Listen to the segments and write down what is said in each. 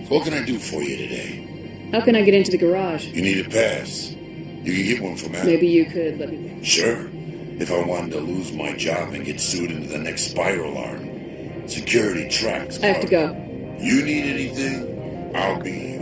What can I do for you today? How can I get into the garage? You need a pass. You can get one from Adam. Maybe you could let me... Sure. If I wanted to lose my job and get sued into the next spiral arm. Security tracks. I have to go. You need anything? I'll be here.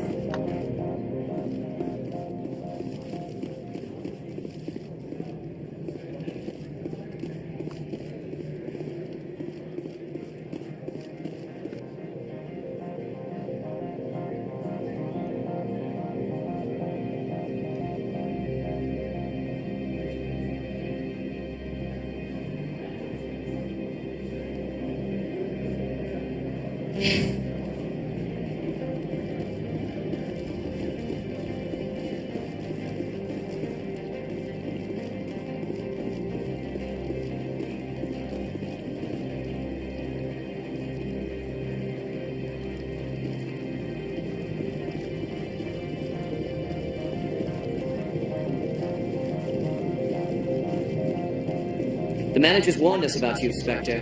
The manager's warned us about you, Spectre.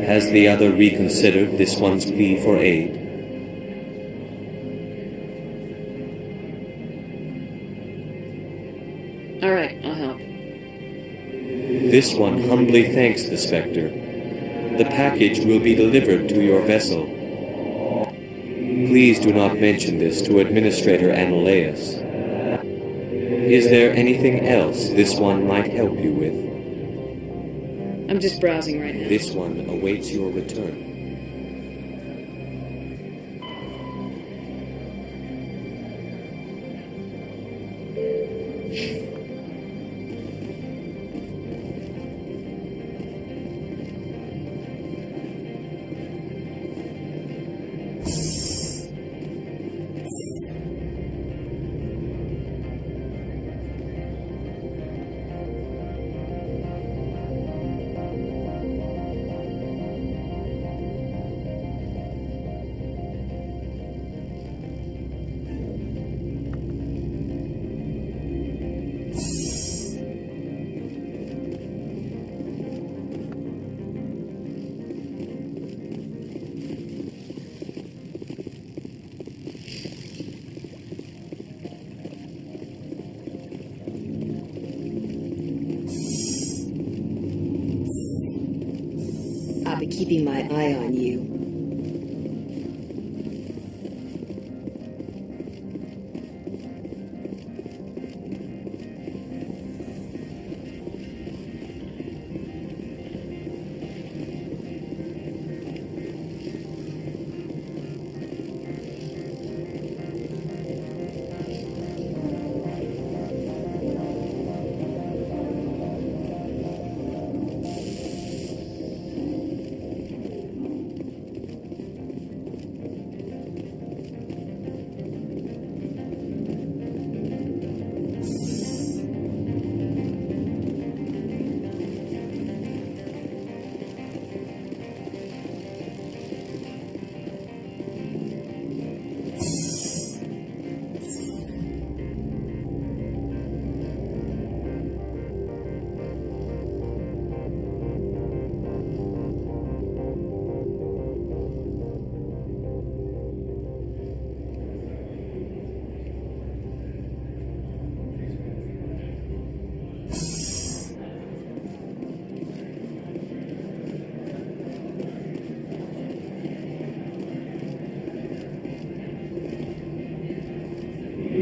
Has the other reconsidered this one's plea for aid? All right, I'll help. This one humbly thanks the Spectre. The package will be delivered to your vessel. Please do not mention this to Administrator Annaleus. Is there anything else this one might help you with? I'm just browsing right now. This one awaits your return. I'll be keeping my eye on you.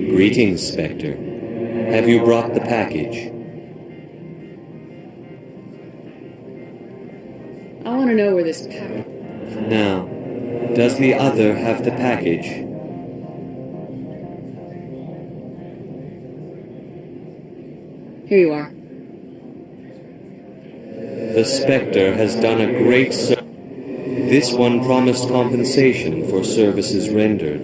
Greetings, Spectre. Have you brought the package? I want to know where this pack... Now, does the other have the package? Here you are. The Spectre has done a great service. This one promised compensation for services rendered.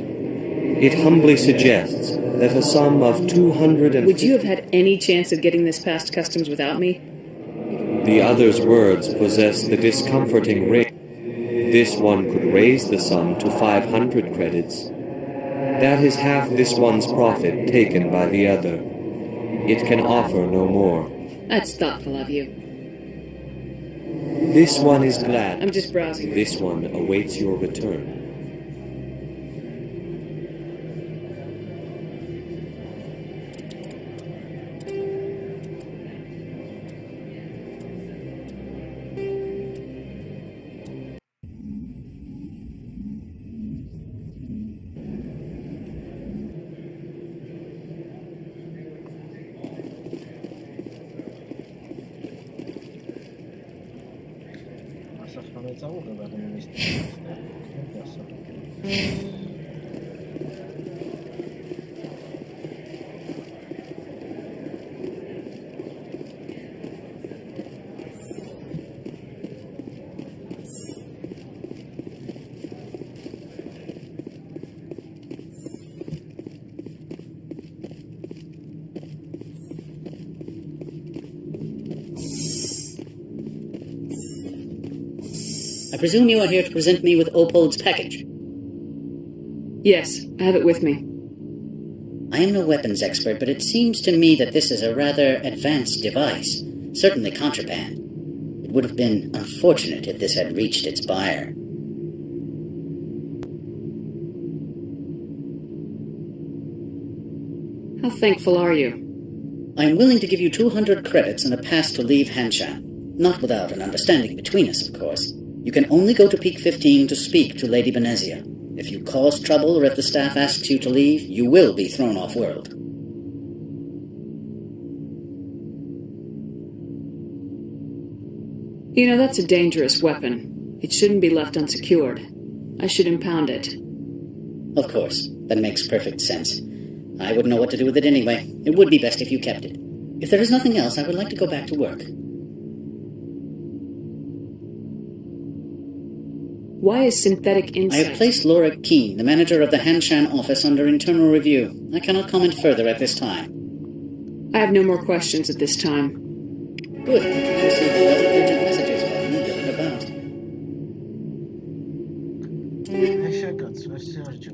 It humbly suggests that a sum of 250... Would you have had any chance of getting this past customs without me? The other's words possess the discomforting ring. This one could raise the sum to 500 credits. That is half this one's profit taken by the other. It can offer no more. That's thoughtful of you. This one is glad. I'm just browsing. This one awaits your return. Mamy załogę na tym miejscu. I presume you are here to present me with Opold's package. Yes, I have it with me. I am no weapons expert, but it seems to me that this is a rather advanced device. Certainly contraband. It would have been unfortunate if this had reached its buyer. How thankful are you? I am willing to give you 200 credits and a pass to leave Hanshan. Not without an understanding between us, of course. You can only go to Peak 15 to speak to Lady Benezia. If you cause trouble or if the staff asks you to leave, you will be thrown off-world. You know, that's a dangerous weapon. It shouldn't be left unsecured. I should impound it. Of course. That makes perfect sense. I wouldn't know what to do with it anyway. It would be best if you kept it. If there is nothing else, I would like to go back to work. Why is synthetic I insight... have placed Laura Keene, the manager of the Hanshan office, under internal review. I cannot comment further at this time. I have no more questions at this time. Good. You see the other urgent messages button built about. Eşe kat, Sergio.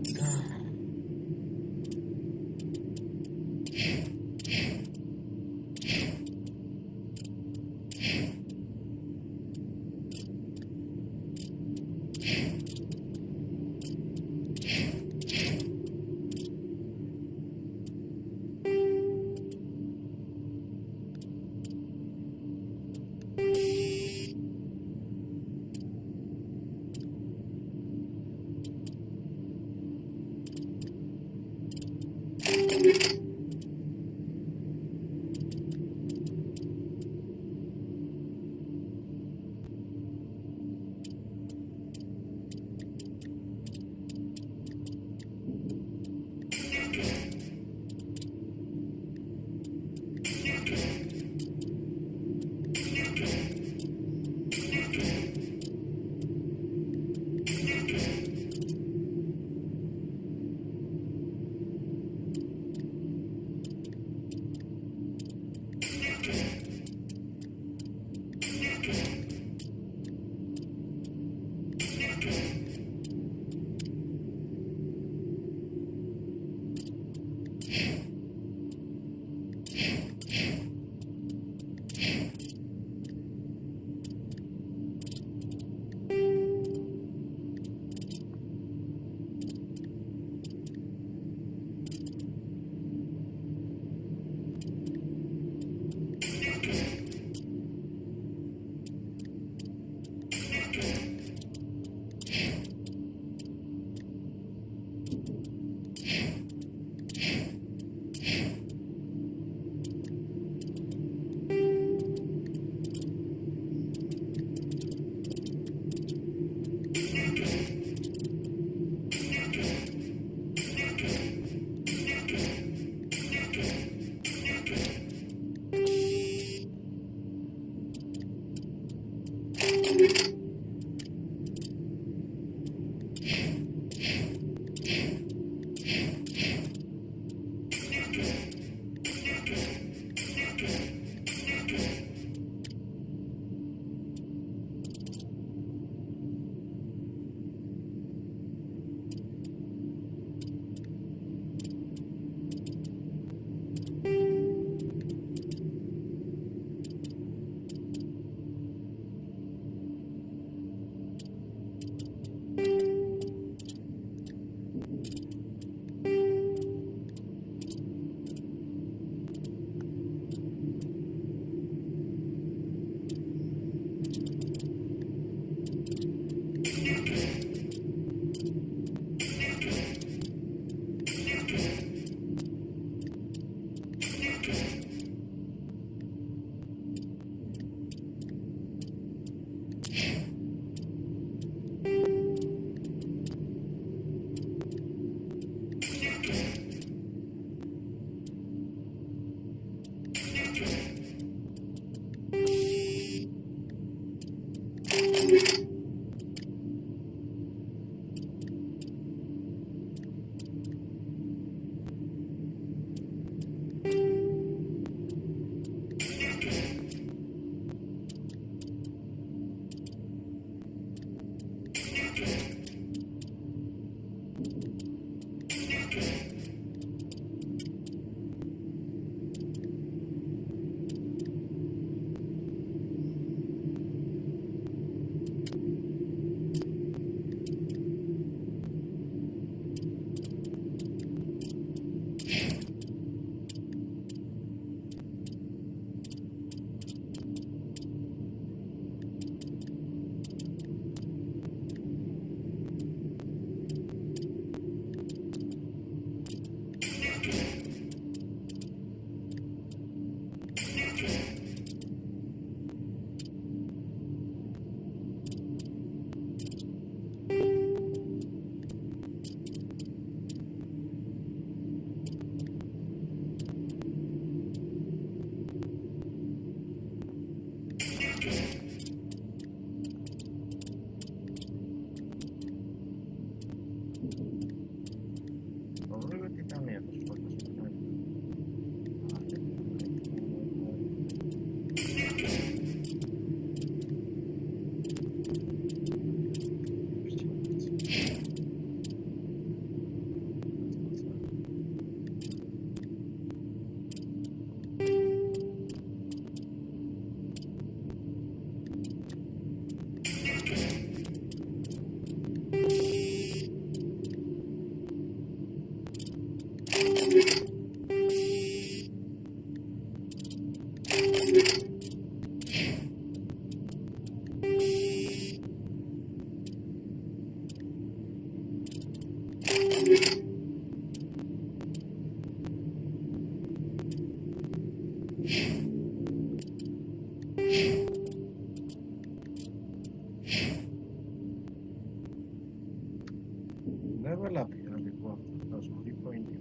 Level up here before 3.1.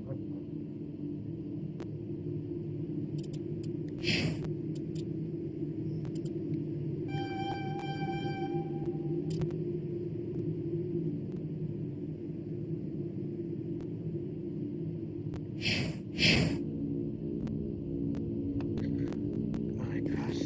My gosh.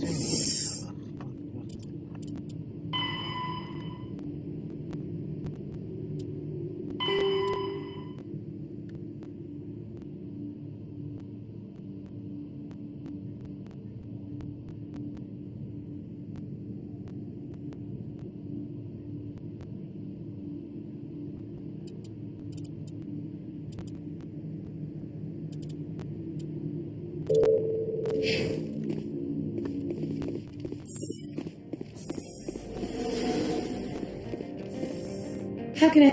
How can I...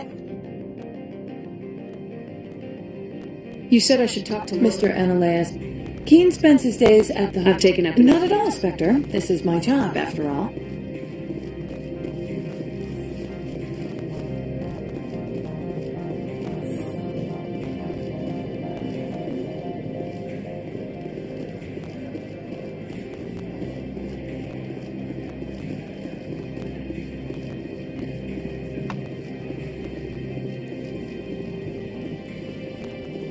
You said I should talk to Mr. Ananias. Keen spends his days at the... I've taken up Not at all, Spectre. This is my job, after all.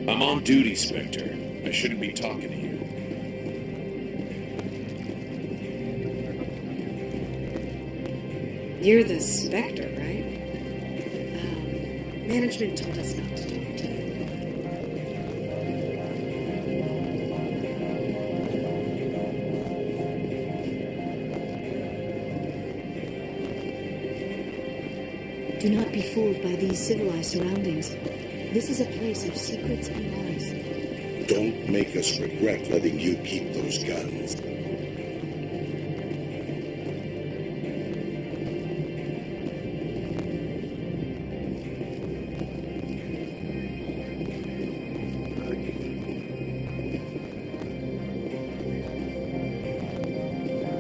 I'm on duty, Spectre. I shouldn't be talking to you. You're the Spectre, right? Management told us not to talk to you. Do not be fooled by these civilized surroundings. This is a place of secrets and lies. Don't make us regret letting you keep those guns.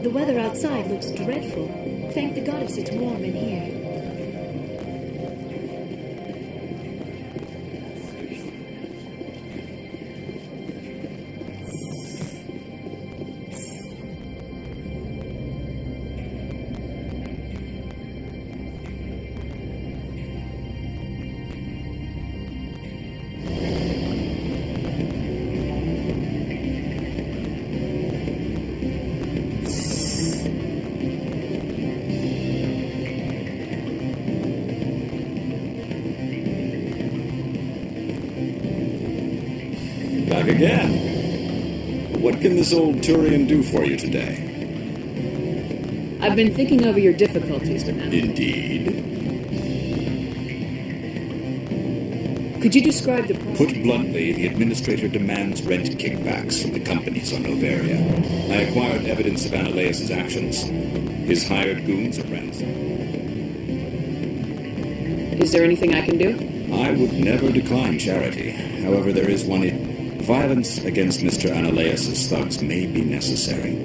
The weather outside looks dreadful. Thank the goddess it's warm in here. Back again. What can this old Turian do for you today? I've been thinking over your difficulties with him. Indeed. Could you describe the... Put bluntly, the administrator demands rent kickbacks from the companies on Novaria. I acquired evidence of Ananias' actions. His hired goons are ransomed. Is there anything I can do? I would never decline charity. However, there is one... Violence against Mr. Ananias' thugs may be necessary.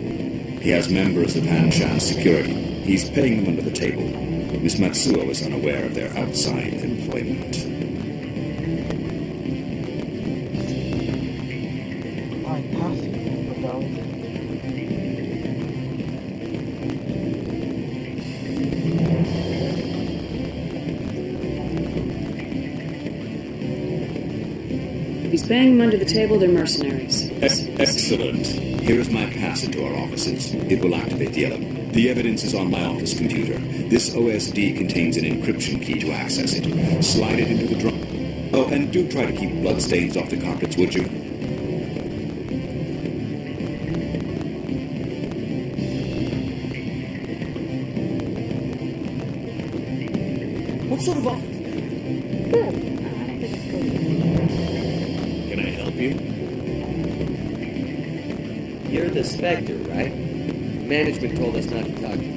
He has members of Hanshan's security. He's paying them under the table. Miss Matsuo is unaware of their outside employment. I pass it about. If he's paying them under the table, they're mercenaries. Excellent. Here is my pass into our offices. It will activate the elevator. The evidence is on my office computer. This OSD contains an encryption key to access it. Slide it into the drawer. Oh, and do try to keep bloodstains off the carpets, would you? What sort of office? Can I help you? You're the Spectre, right? Management told us not to talk to you.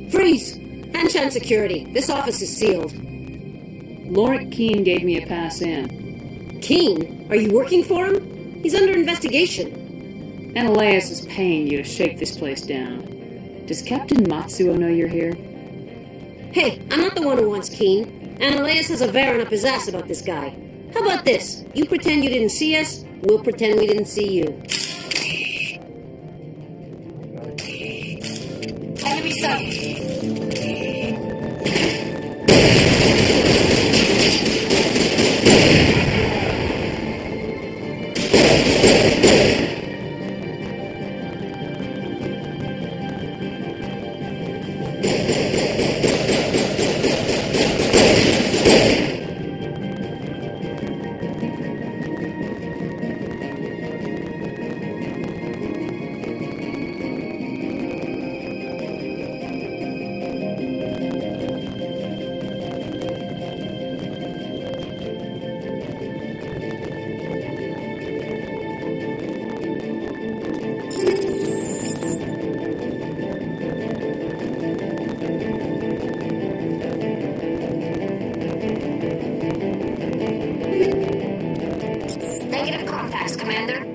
Freeze! Hanshan security. This office is sealed. Lorik Keene gave me a pass in. Keene? Are you working for him? He's under investigation. Ananias is paying you to shake this place down. Does Captain Matsuo know you're here? Hey, I'm not the one who wants Keene. Ananias has a Varen up his ass about this guy. How about this? You pretend you didn't see us, we'll pretend we didn't see you. Enemy sight! Negative contacts, Commander.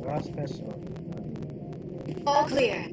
Last vessel. All clear.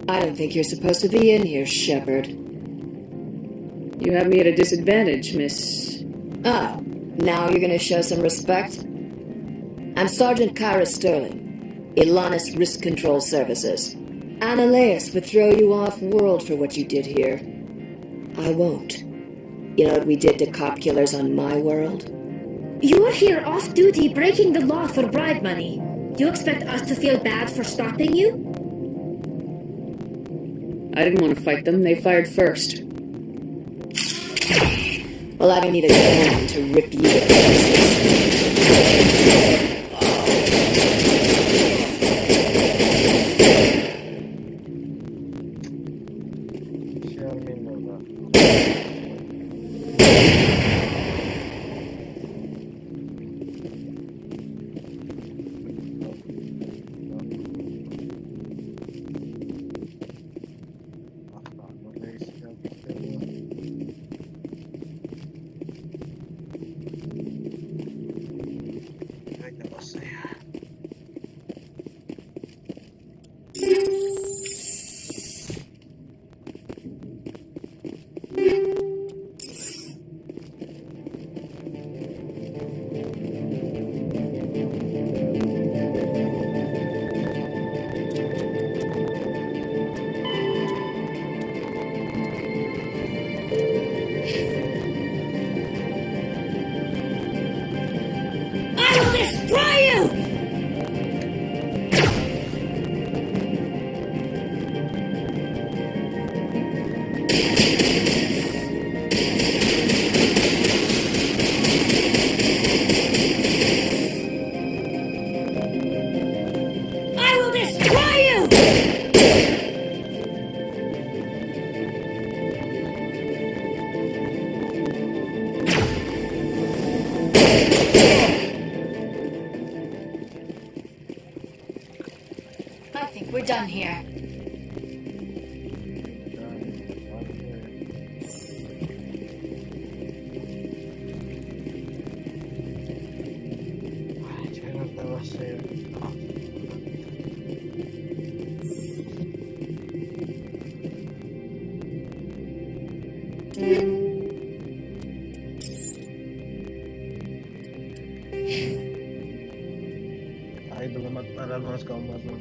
I don't think you're supposed to be in here, Shepard. You have me at a disadvantage, Miss... Oh, now you're gonna show some respect? I'm Sergeant Kyra Sterling, Ilanis Risk Control Services. Ananias would throw you off-world for what you did here. I won't. You know what we did to cop killers on my world? You're here off-duty breaking the law for bribe money. You expect us to feel bad for stopping you? I didn't want to fight them. They fired first. Well, I don't need a gun to rip you to pieces. We're done here. Ay, belum para mas kamu masuk.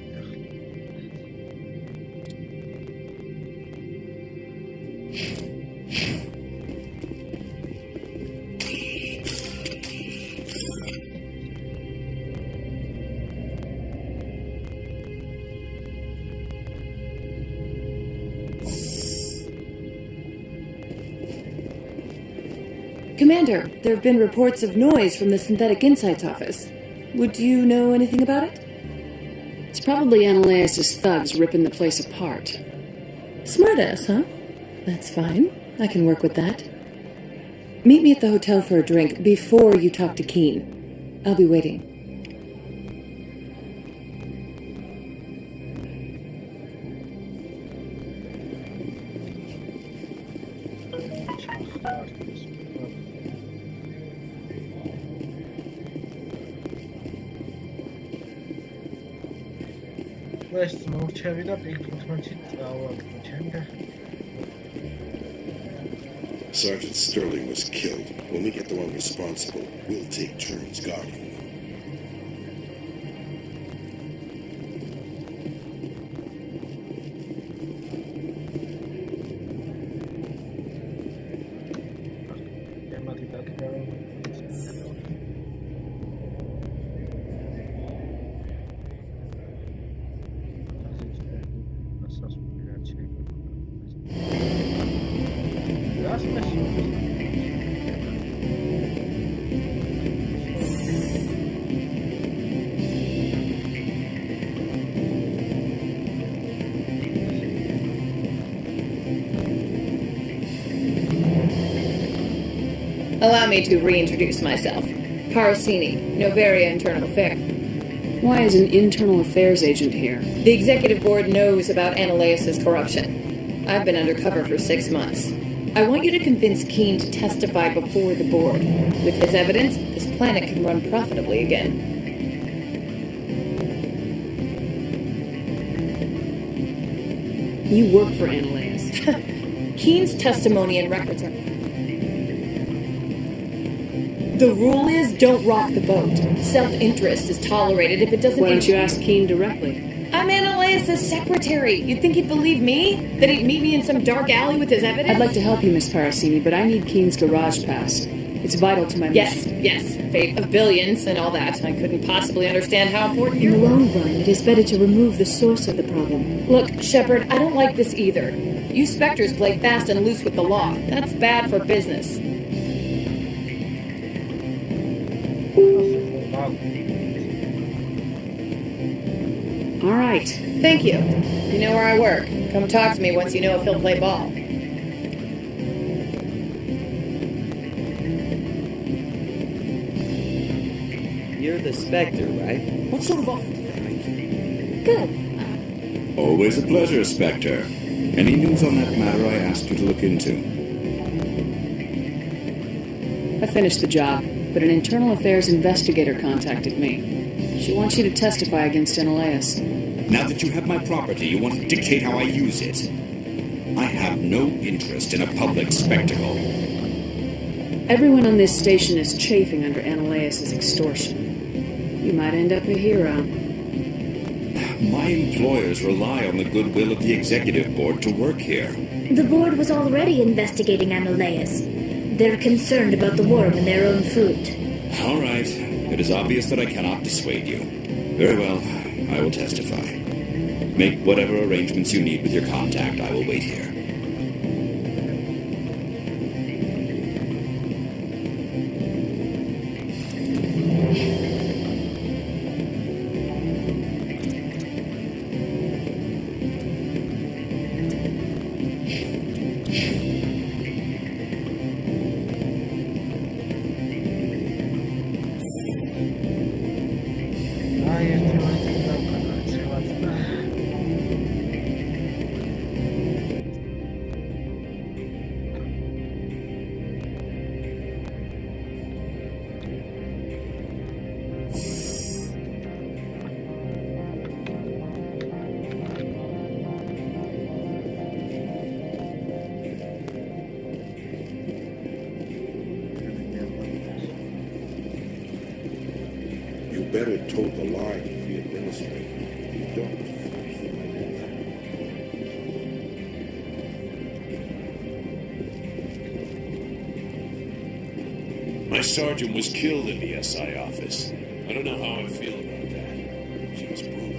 Commander, there have been reports of noise from the Synthetic Insights office. Would you know anything about it? It's probably Ananias' thugs ripping the place apart. Smartass, huh? That's fine. I can work with that. Meet me at the hotel for a drink before you talk to Keen. I'll be waiting. West morčevi da prikutnoći ovog počenka. Sergeant Sterling was killed. When we get the one responsible, we'll take turns guarding him. Allow me to reintroduce myself. Parasini, Novaria Internal Affairs. Why is an internal affairs agent here? The executive board knows about Ananias' corruption. I've been undercover for 6 months. I want you to convince Keen to testify before the board. With this evidence, this planet can run profitably again. You work for Ananias. Keen's testimony and records are... The rule is, don't rock the boat. Self-interest is tolerated if it doesn't... Why don't you ask Keen directly? I'm Ananias' secretary. You'd think he'd believe me? That he'd meet me in some dark alley with his evidence? I'd like to help you, Miss Parasini, but I need Keen's garage pass. It's vital to my mission. Yes. Fate of billions and all that. I couldn't possibly understand how important In the long run, it is better to remove the source of the problem. Look, Shepard, I don't like this either. You Spectres play fast and loose with the law. That's bad for business. All right. Thank you. You know where I work. Come talk to me once you know if he'll play ball. You're the Spectre, right? What sort of offer did they make you? Good. Always a pleasure, Spectre. Any news on that matter I asked you to look into? I finished the job, but an internal affairs investigator contacted me. She wants you to testify against Ananias. Now that you have my property, you want to dictate how I use it. I have no interest in a public spectacle. Everyone on this station is chafing under Ananias' extortion. You might end up a hero. My employers rely on the goodwill of the executive board to work here. The board was already investigating Ananias. They're concerned about the worm in their own food. All right. It is obvious that I cannot dissuade you. Very well. I will testify. Make whatever arrangements you need with your contact. I will wait here. Better toe the line with the administrator. You don't. My sergeant was killed in the SI office. I don't know how I feel about that. She was brutal.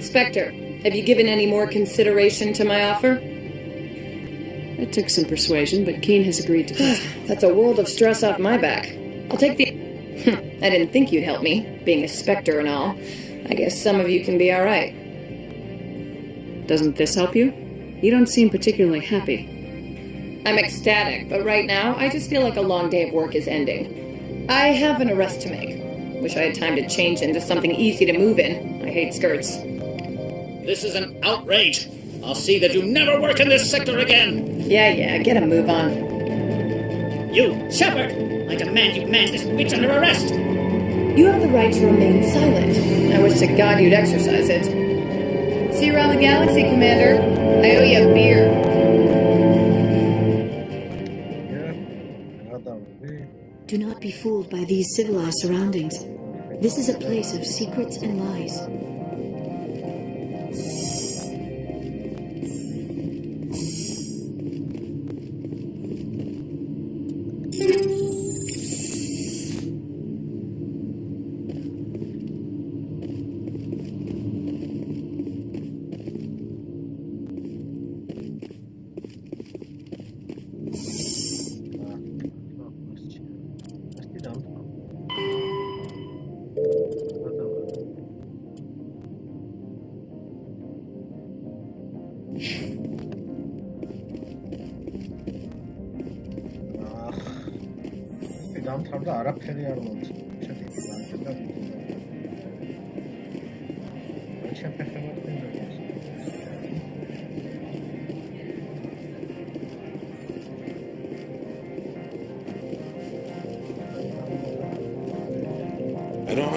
Spectre, have you given any more consideration to my offer? It took some persuasion, but Keen has agreed to test. That's a world of stress off my back. I'll take the... I didn't think you'd help me, being a Spectre and all. I guess some of you can be alright. Doesn't this help you? You don't seem particularly happy. I'm ecstatic, but right now, I just feel like a long day of work is ending. I have an arrest to make. Wish I had time to change into something easy to move in. I hate skirts. This is an outrage. I'll see that you never work in this sector again. Yeah, get a move on. You, Shepard! I demand you man this bitch under arrest! You have the right to remain silent. I wish to God you'd exercise it. See you around the galaxy, Commander. I owe you a beer. Do not be fooled by these civilized surroundings. This is a place of secrets and lies. 난 사람도 아랍페리아로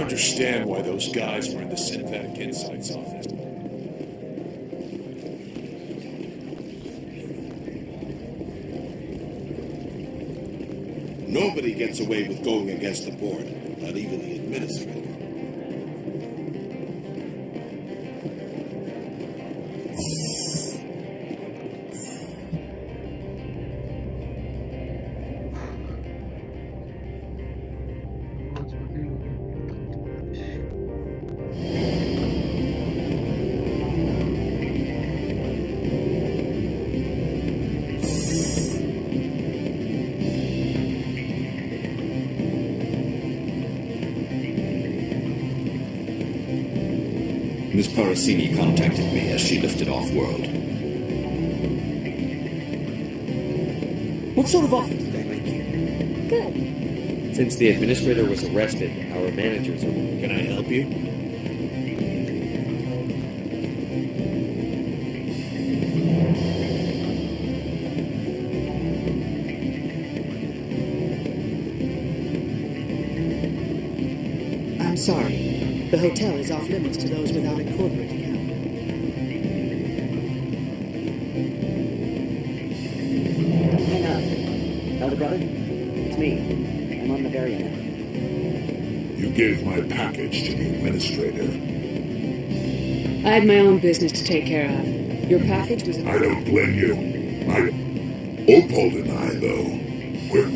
understand why those guys were in the Synthetic Insights office. Nobody gets away with going against the board, not even the administrator. Miss Parasini contacted me as she lifted off-world. What sort of offer did they make you? Good. Since the administrator was arrested, our managers are... Can I help you? I'm sorry. The hotel is off limits to those without a corporate account. Hang on. Elder brother? It's me. I'm on Bavaria now. You gave my package to the administrator. I had my own business to take care of. Your package was... I don't blame you. Opal and I, though, we're...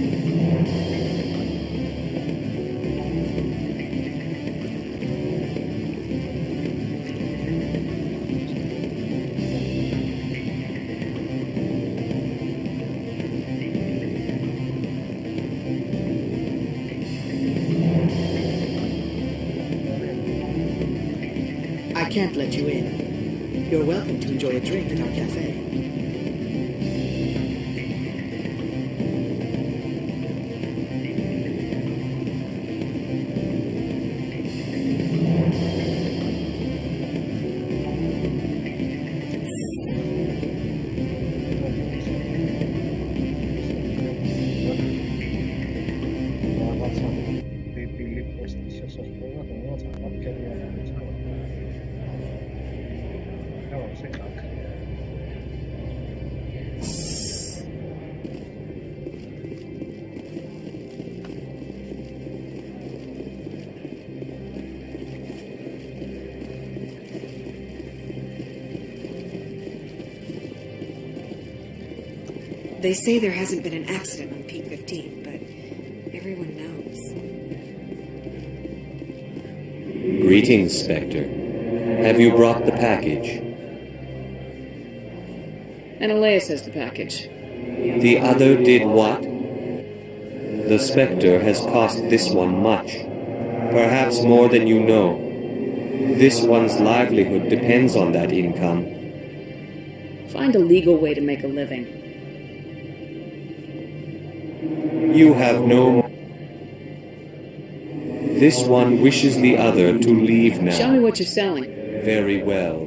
I can't let you in. You're welcome to enjoy a drink at our cafe. They say there hasn't been an accident on Peak 15, but everyone knows. Greetings, Spectre. Have you brought the package? Ananias has the package. The other did what? The Spectre has cost this one much. Perhaps more than you know. This one's livelihood depends on that income. Find a legal way to make a living. You have no... This one wishes the other to leave now. Show me what you're selling. Very well.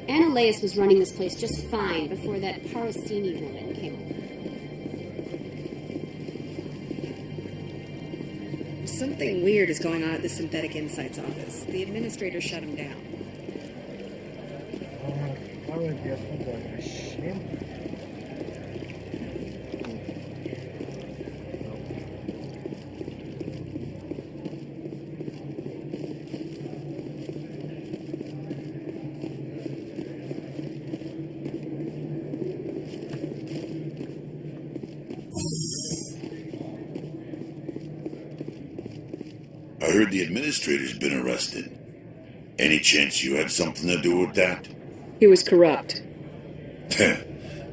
Ananias was running this place just fine before that Parasini woman came over. Something weird is going on at the Synthetic Insights office. The administrator shut him down. I heard the administrator's been arrested. Any chance you had something to do with that? He was corrupt.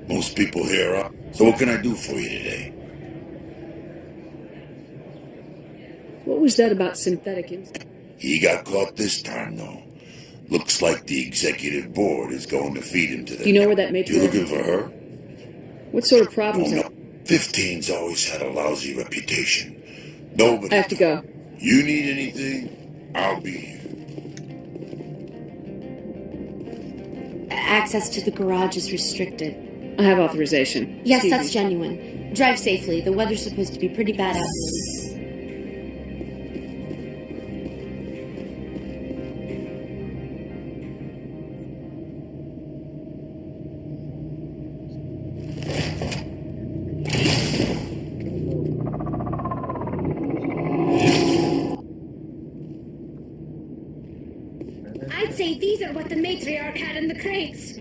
Most people here are. So what can I do for you today? What was that about synthetic instinct? He got caught this time, though. Looks like the executive board is going to feed him to them. Do you know where that matriarch You looking for her? What sort of problems? Oh, no. 15's always had a lousy reputation. Nobody. I have to go. You need anything? I'll be here. Access to the garage is restricted. I have authorization. Yes, Excuse that's me. genuine. Drive safely. The weather's supposed to be pretty bad out there. I'd say these are what the matriarch had in the crates.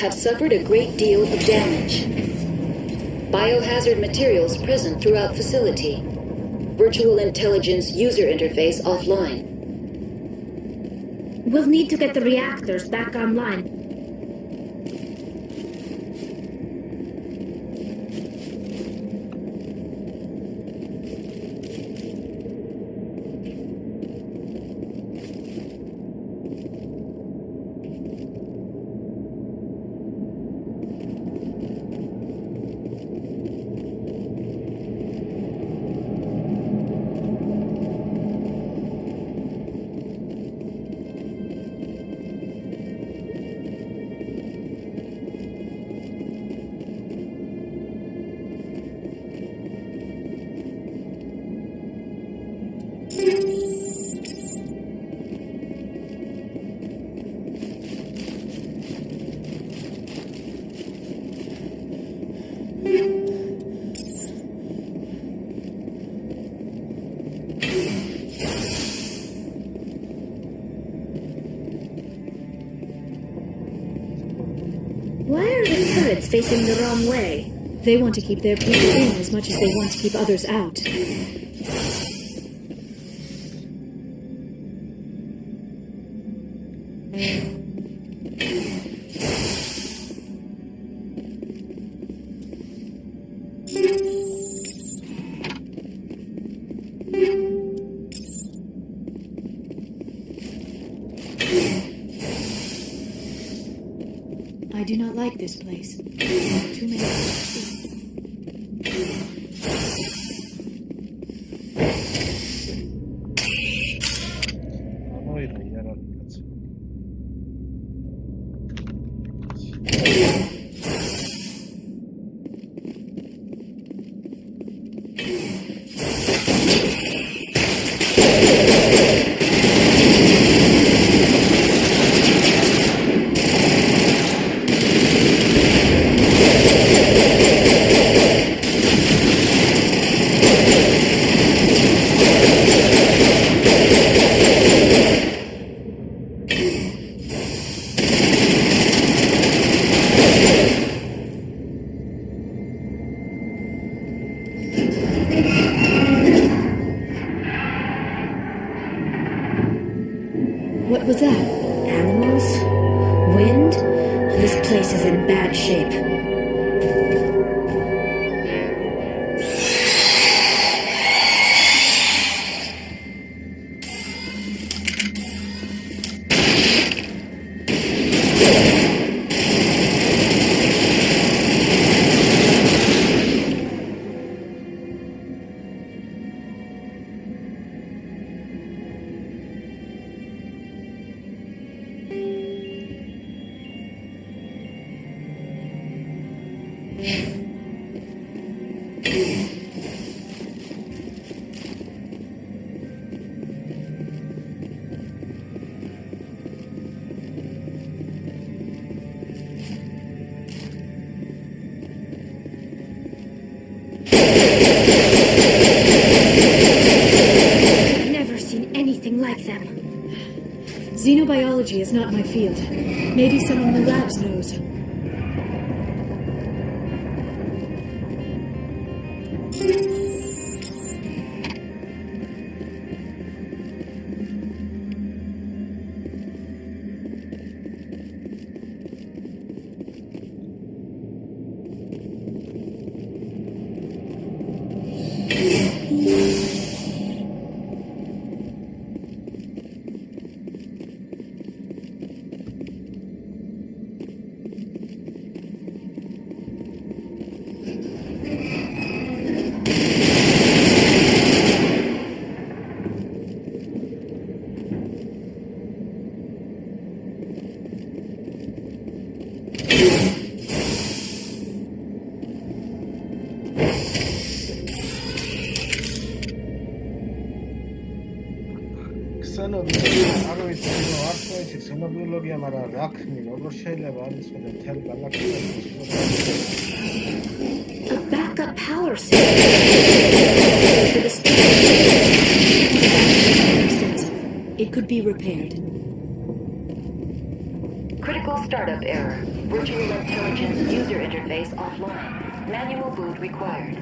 have suffered a great deal of damage. Biohazard materials present throughout facility. Virtual intelligence user interface offline. We'll need to get the reactors back online. Why are the turrets facing the wrong way? They want to keep their people in as much as they want to keep others out. I do not like this place. Too many. What was that? Animals? Wind? This place is in bad shape. Like them. Xenobiology is not my field. Maybe someone in the labs knows. xenobiologia მარა რა ხმი როგორ შეიძლება არის მე თელ გალაქტიკაში A backup power system. It could be repaired. Critical startup error. Virtual intelligence user interface offline. Manual boot required.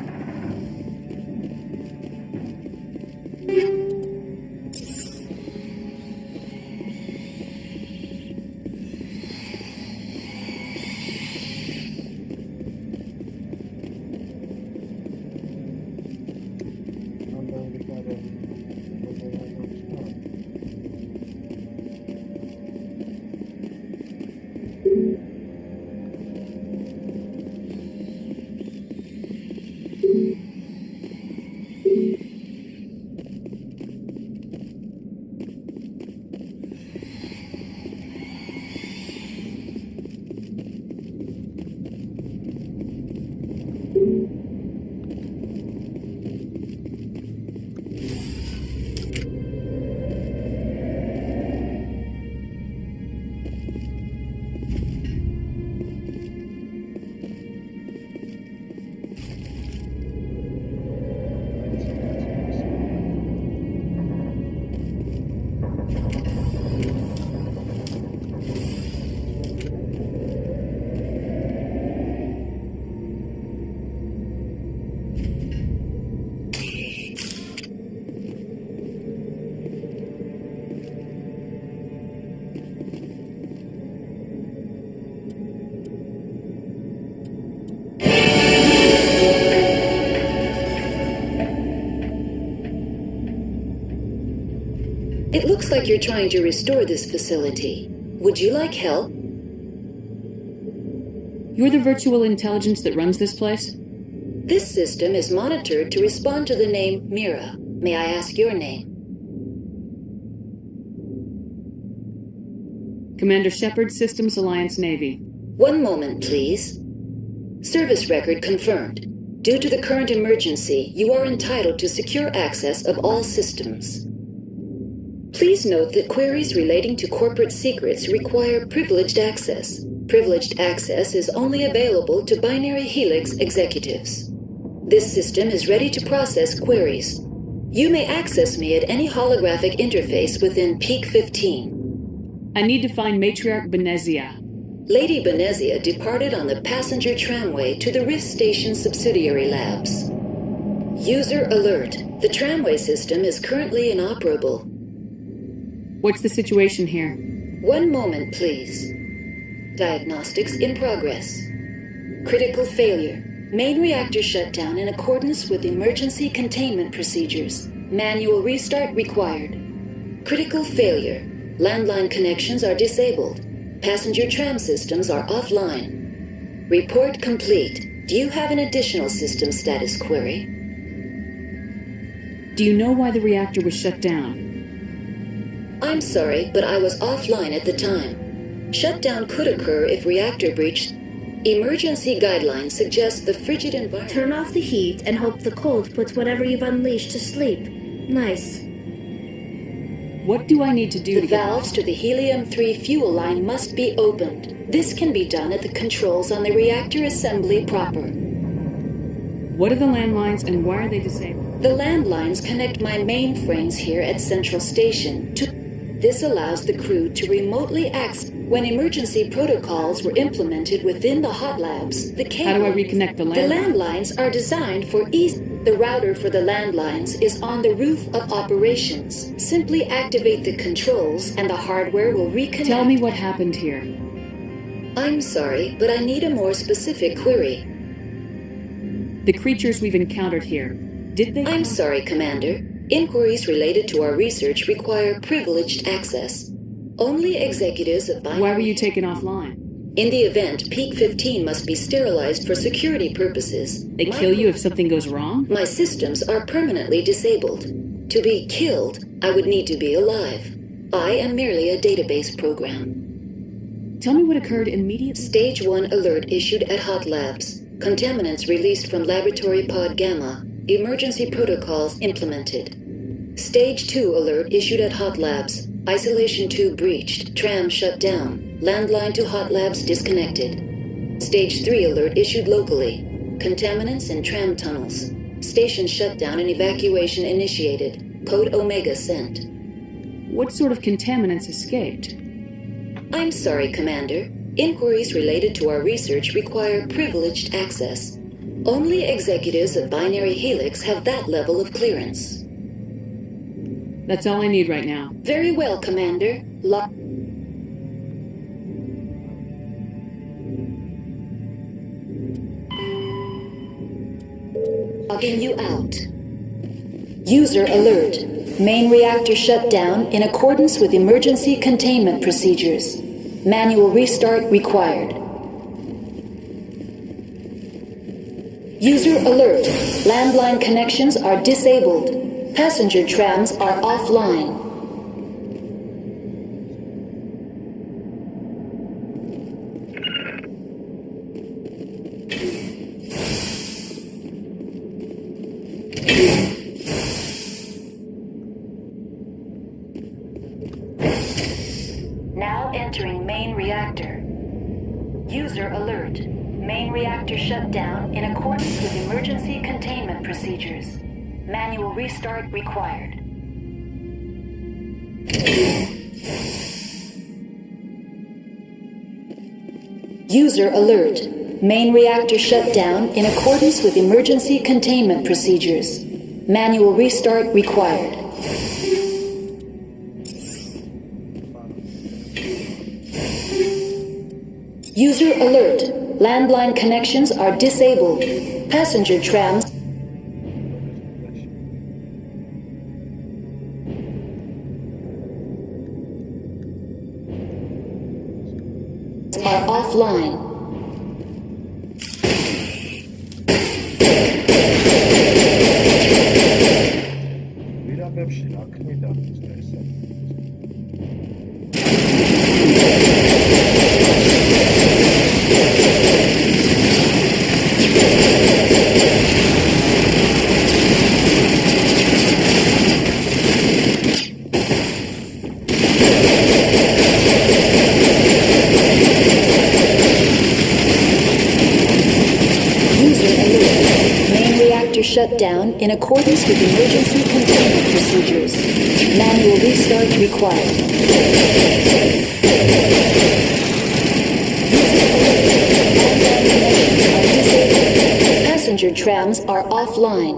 It looks like you're trying to restore this facility. Would you like help? You're the virtual intelligence that runs this place? This system is monitored to respond to the name Mira. May I ask your name? Commander Shepard, Systems Alliance Navy. One moment, please. Service record confirmed. Due to the current emergency, you are entitled to secure access of all systems. Please note that queries relating to corporate secrets require privileged access. Privileged access is only available to Binary Helix executives. This system is ready to process queries. You may access me at any holographic interface within Peak 15. I need to find Matriarch Benezia. Lady Benezia departed on the passenger tramway to the Rift Station subsidiary labs. User alert. The tramway system is currently inoperable. What's the situation here? One moment, please. Diagnostics in progress. Critical failure. Main reactor shut down in accordance with emergency containment procedures. Manual restart required. Critical failure. Landline connections are disabled. Passenger tram systems are offline. Report complete. Do you have an additional system status query? Do you know why the reactor was shut down? I'm sorry, but I was offline at the time. Shutdown could occur if reactor breach. Emergency guidelines suggest the frigid environment. Turn off the heat and hope the cold puts whatever you've unleashed to sleep. Nice. What do I need to do The valves to the helium-3 fuel line must be opened. This can be done at the controls on the reactor assembly proper. What are the landlines and why are they disabled? The landlines connect my mainframes here at Central Station to... This allows the crew to remotely access. When emergency protocols were implemented within the hot labs, the cable... How do I reconnect the landlines? The landlines are designed for ease. The router for the landlines is on the roof of operations. Simply activate the controls and the hardware will reconnect. Tell me what happened here. I'm sorry, but I need a more specific query. The creatures we've encountered here, did they... I'm sorry, Commander. Inquiries related to our research require privileged access. Only executives of Binary... Why were you taken offline? In the event, Peak 15 must be sterilized for security purposes. They kill you if something goes wrong? My systems are permanently disabled. To be killed, I would need to be alive. I am merely a database program. Tell me what occurred immediately. Stage 1 alert issued at Hot Labs. Contaminants released from Laboratory Pod Gamma. Emergency protocols implemented. Stage 2 alert issued at Hot Labs. Isolation tube breached. Tram shut down. Landline to Hot Labs disconnected. Stage 3 alert issued locally. Contaminants in tram tunnels. Station shutdown and evacuation initiated. Code Omega sent. What sort of contaminants escaped? I'm sorry, Commander. Inquiries related to our research require privileged access. Only executives of Binary Helix have that level of clearance. That's all I need right now. Very well, Commander. Logging you out. User alert. Main reactor shut down in accordance with emergency containment procedures. Manual restart required. User alert. Landline connections are disabled. Passenger trams are offline. Now entering main reactor. User alert. Main reactor shut down in accordance with emergency containment procedures. Manual restart required. User alert. Main reactor shut down in accordance with emergency containment procedures. Manual restart required. User alert. Landline connections are disabled. Passenger trams are offline. ვირაბებში ლაქმი დაგწესდა ესა. Shut down in accordance with emergency containment procedures. Manual restart required. Passenger trams are offline.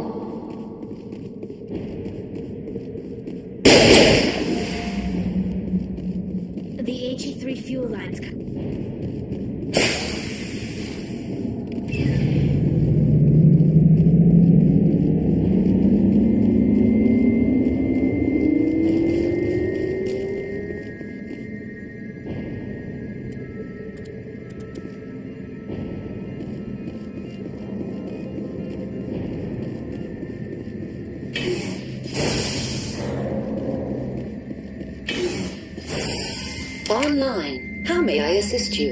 The HE3 fuel lines. Online. How may I assist you?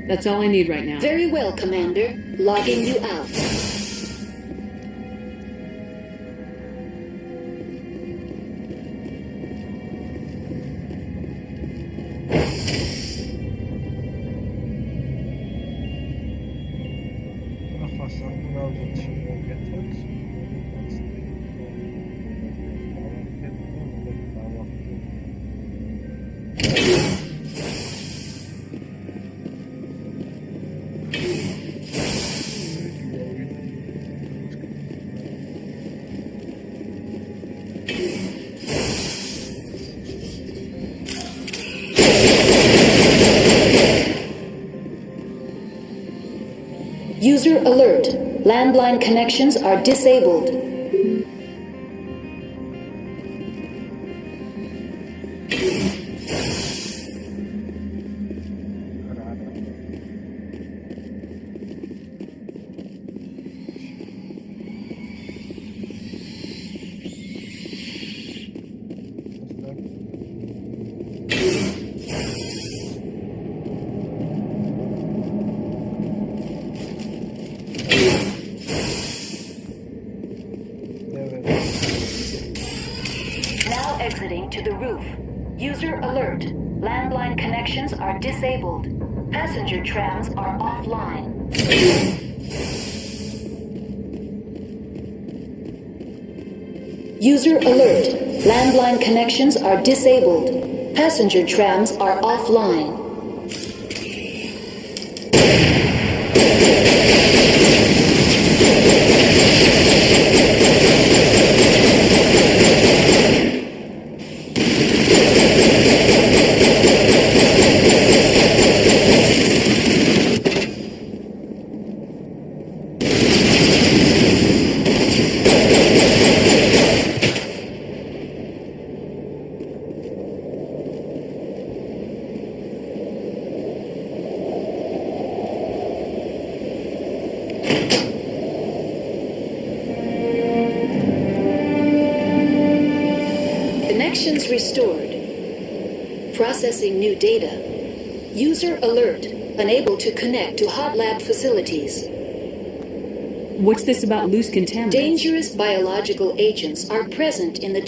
That's all I need right now. Very well, Commander. Logging you out. User alert. Landline connections are disabled. Now exiting to the roof. User alert. Landline connections are disabled. Passenger trams are offline. User alert. Landline connections are disabled. Passenger trams are offline. Connections restored. Processing new data. User alert. Unable to connect to hot lab facilities. What's this about loose contaminants? Dangerous biological agents are present in the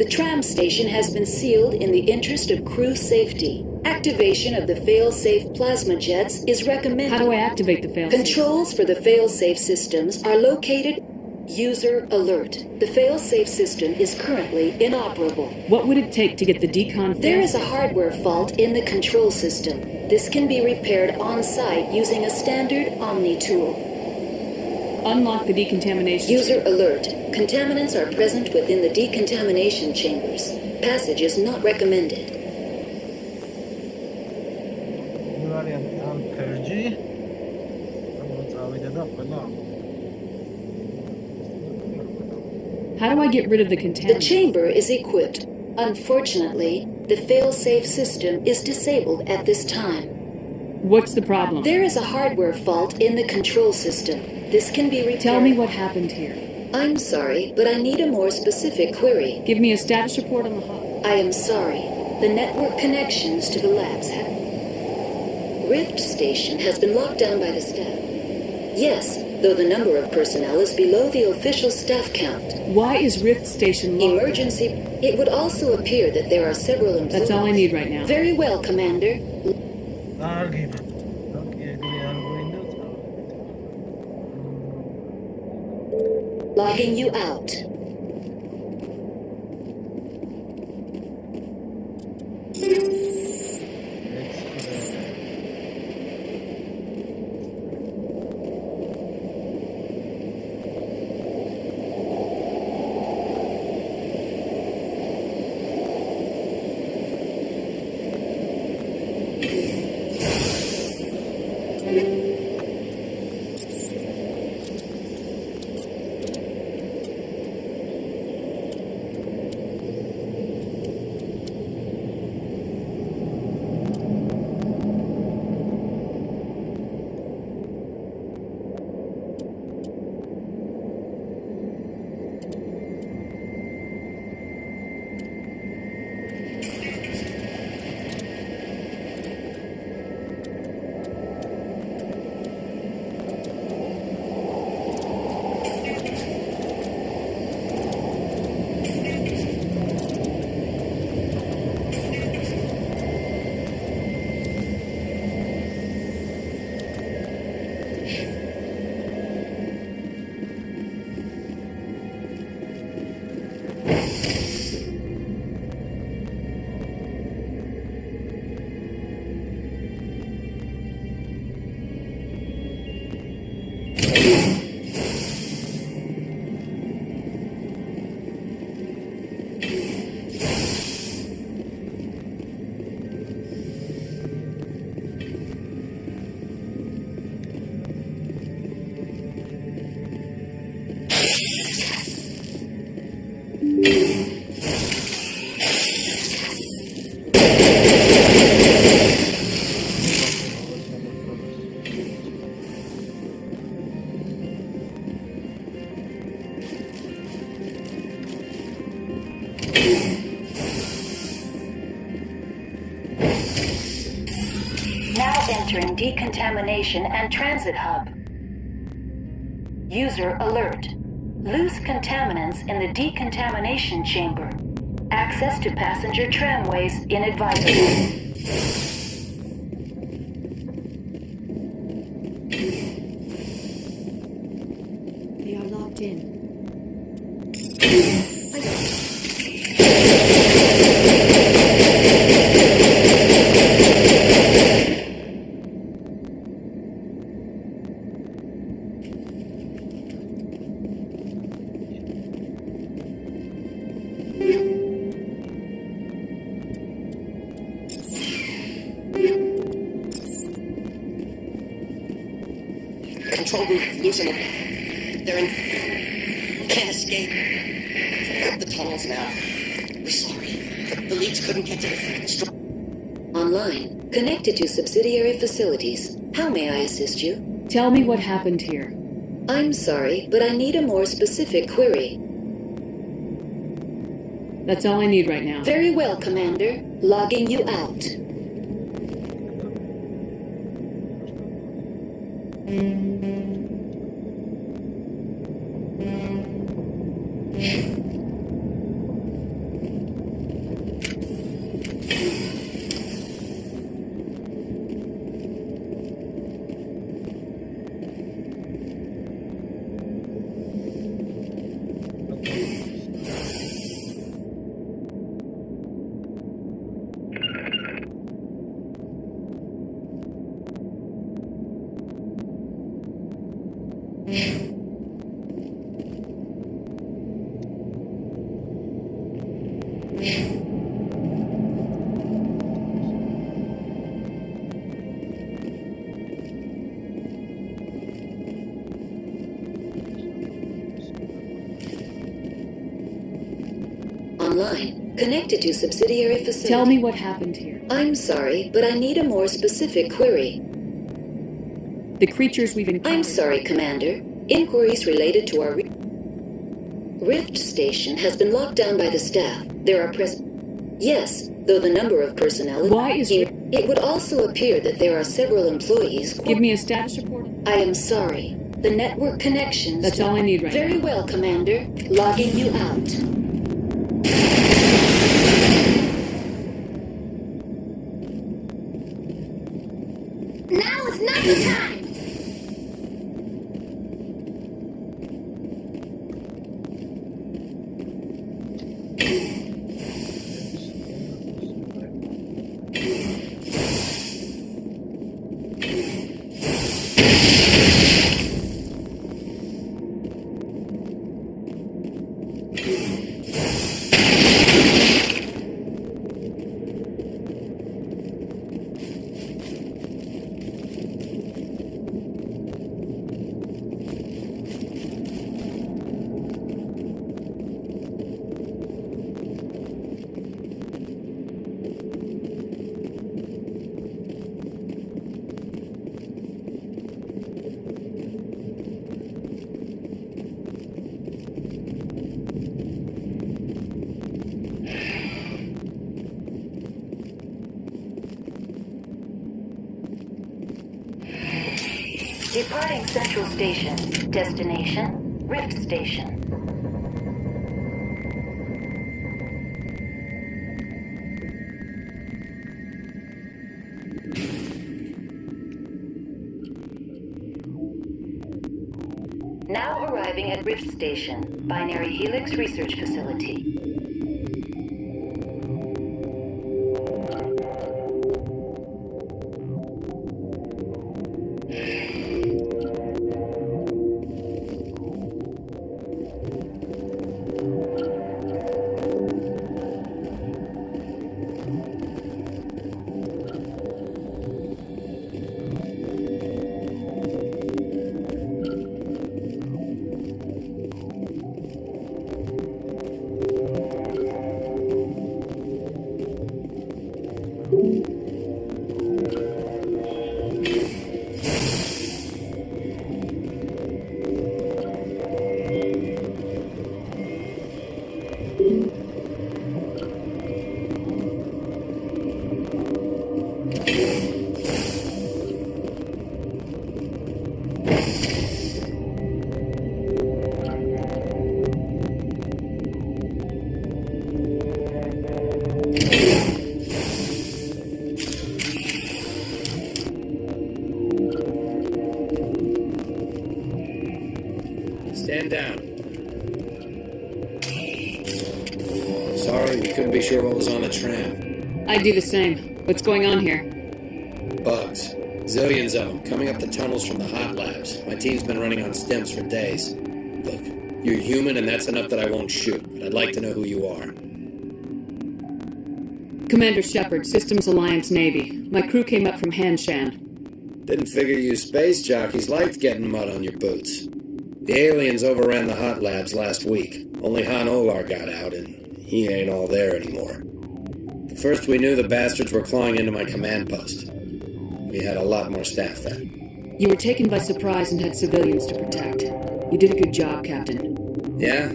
tram station has been sealed in the interest of crew safety. Activation of the fail-safe plasma jets is recommended. How do I activate the fail-safe? Controls for the fail-safe systems are located. User alert. The fail-safe system is currently inoperable. What would it take to get the decon? There is a hardware fault in the control system. This can be repaired on-site using a standard Omni tool. Unlock the decontamination. User alert. Contaminants are present within the decontamination chambers. Passage is not recommended. How do I get rid of the contaminants? The chamber is equipped. Unfortunately, the fail-safe system is disabled at this time. What's the problem? There is a hardware fault in the control system. This can be repaired. Tell me what happened here. I'm sorry, but I need a more specific query. Give me a status report on the hub. I am sorry. The network connections to the labs have... Rift Station has been locked down by the staff. Yes, though the number of personnel is below the official staff count. Why is Rift Station locked? Emergency... It would also appear that there are several employees... That's all I need right now. Very well, Commander. Logging you out. Now entering decontamination and transit hub. User alert. Loose contaminants in the decontamination chamber. Access to passenger tramways inadvisable. They are locked in. losing them. They're in... Can't escape. The tunnels now. We're sorry. The leads couldn't get to the... Online. Connected to subsidiary facilities. How may I assist you? Tell me what happened here. I'm sorry, but I need a more specific query. That's all I need right now. Very well, Commander. Logging you out. Online. Connected to subsidiary facility. Tell me what happened here. I'm sorry, but I need a more specific query. The creatures we've encountered... I'm sorry, Commander. Inquiries related to our Rift Station has been locked down by the staff. There are Yes, though the number of personnel... Why is here... It would also appear that there are several employees... Give me a status report. I am sorry. The network connections... That's all I need right now. Very well, Commander. Logging you out. Now is not the time! Departing Central Station. Destination, Rift Station. Now arriving at Rift Station, Binary Helix Research Facility. Stand down. Sorry, we couldn't be sure what was on the tram. I'd do the same. What's going on here? Bugs. Zillions of them, coming up the tunnels from the hot labs. My team's been running on stems for days. Look, you're human and that's enough that I won't shoot, but I'd like to know who you are. Commander Shepard, Systems Alliance Navy. My crew came up from Hanshan. Didn't figure you space jockeys liked getting mud on your boots. The aliens overran the hot labs last week. Only Han Olar got out, and he ain't all there anymore. The first we knew, the bastards were clawing into my command post. We had a lot more staff then. You were taken by surprise and had civilians to protect. You did a good job, Captain. Yeah?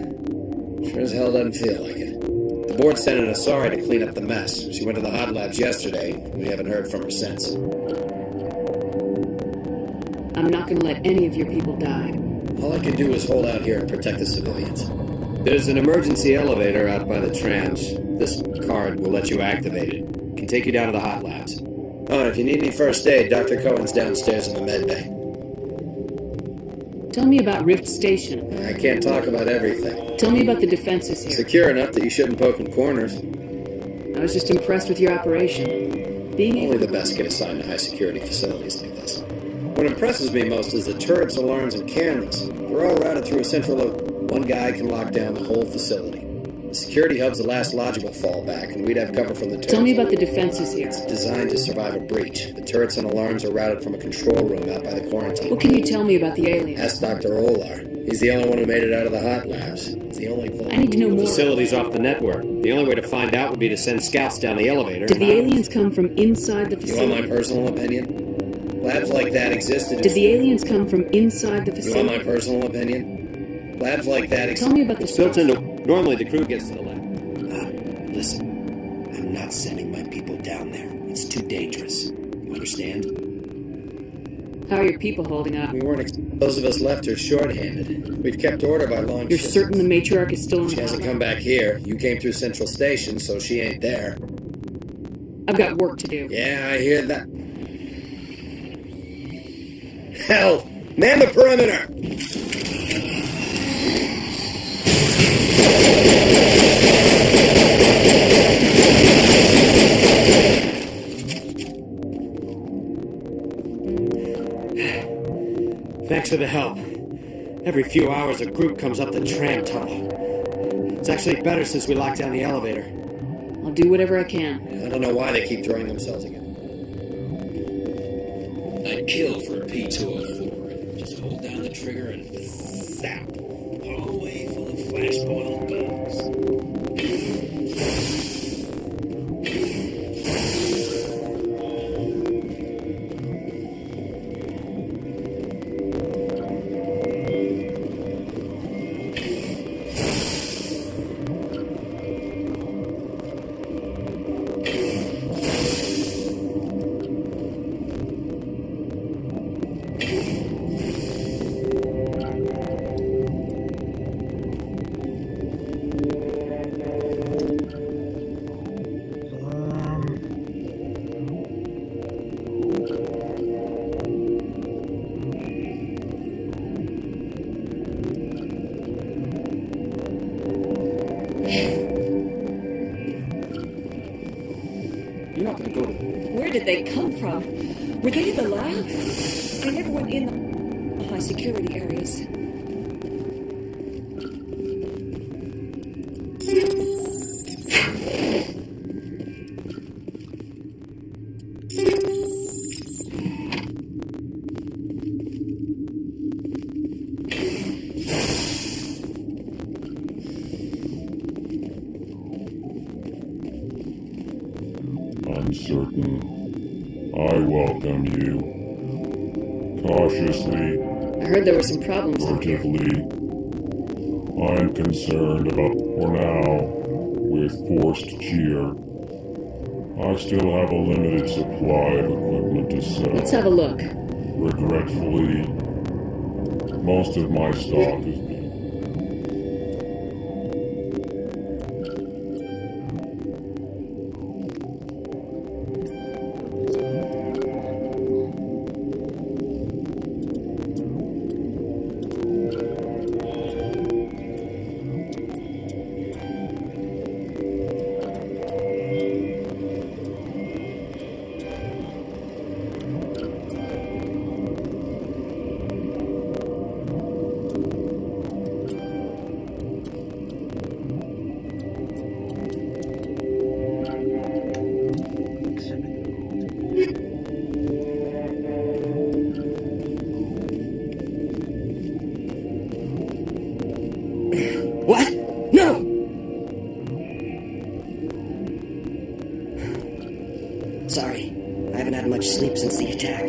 Sure as hell doesn't feel like it. The board sent an Asari to clean up the mess. She went to the hot labs yesterday. We haven't heard from her since. I'm not going to let any of your people die. All I can do is hold out here and protect the civilians. There's an emergency elevator out by the trams. This card will let you activate it. Can take you down to the hot labs. Oh, and if you need any first aid, Dr. Cohen's downstairs in the med bay. Tell me about Rift Station. I can't talk about everything. Tell me about the defenses here. Secure enough that you shouldn't poke in corners. I was just impressed with your operation. Only the best get assigned to high-security facilities like this. What impresses me most is the turrets, alarms, and cameras. They're all routed through a central loop. One guy can lock down the whole facility. The security hub's the last logical fallback, and we'd have cover from the turrets. Tell me about the defenses here. It's designed to survive a breach. The turrets and alarms are routed from a control room out by the quarantine. What can you tell me about the aliens? Ask Dr. Olar. He's the only one who made it out of the hot labs. It's the only... I need to know more. The facility's off the network. The only way to find out would be to send scouts down the elevator. Did the aliens come from inside the facility? You want my personal opinion? Labs like that existed... Did the aliens come from inside the facility? You want my personal opinion? Labs like that existed... Tell me about the... It's built into... Normally the crew gets to the lab. Listen, I'm not sending my people down there. It's too dangerous. You understand? How are your people holding up? We weren't... Those of us left are short-handed. We've kept order by long You're shifts. certain the matriarch is still in She hasn't come back here. You came through Central Station, so she ain't there. I've got work to do. Yeah, I hear that. Hell! Man the perimeter! Thanks for the help. Every few hours a group comes up the tram tunnel. It's actually better since we locked down the elevator. I'll do whatever I can. I don't know why they keep throwing themselves again. I'd kill for a P-204. Just hold down the trigger and zap. All the way full of flash-boiled bugs. Where did they come from? Were they in the lab? I never went in the high security areas. Uncertain. I welcome you. Cautiously. I heard there were some problems. Furtively. I'm concerned about, for now, with forced cheer. I still have a limited supply of equipment to sell. Let's have a look. Regretfully, most of my stock is Sorry. I haven't had much sleep since the attack.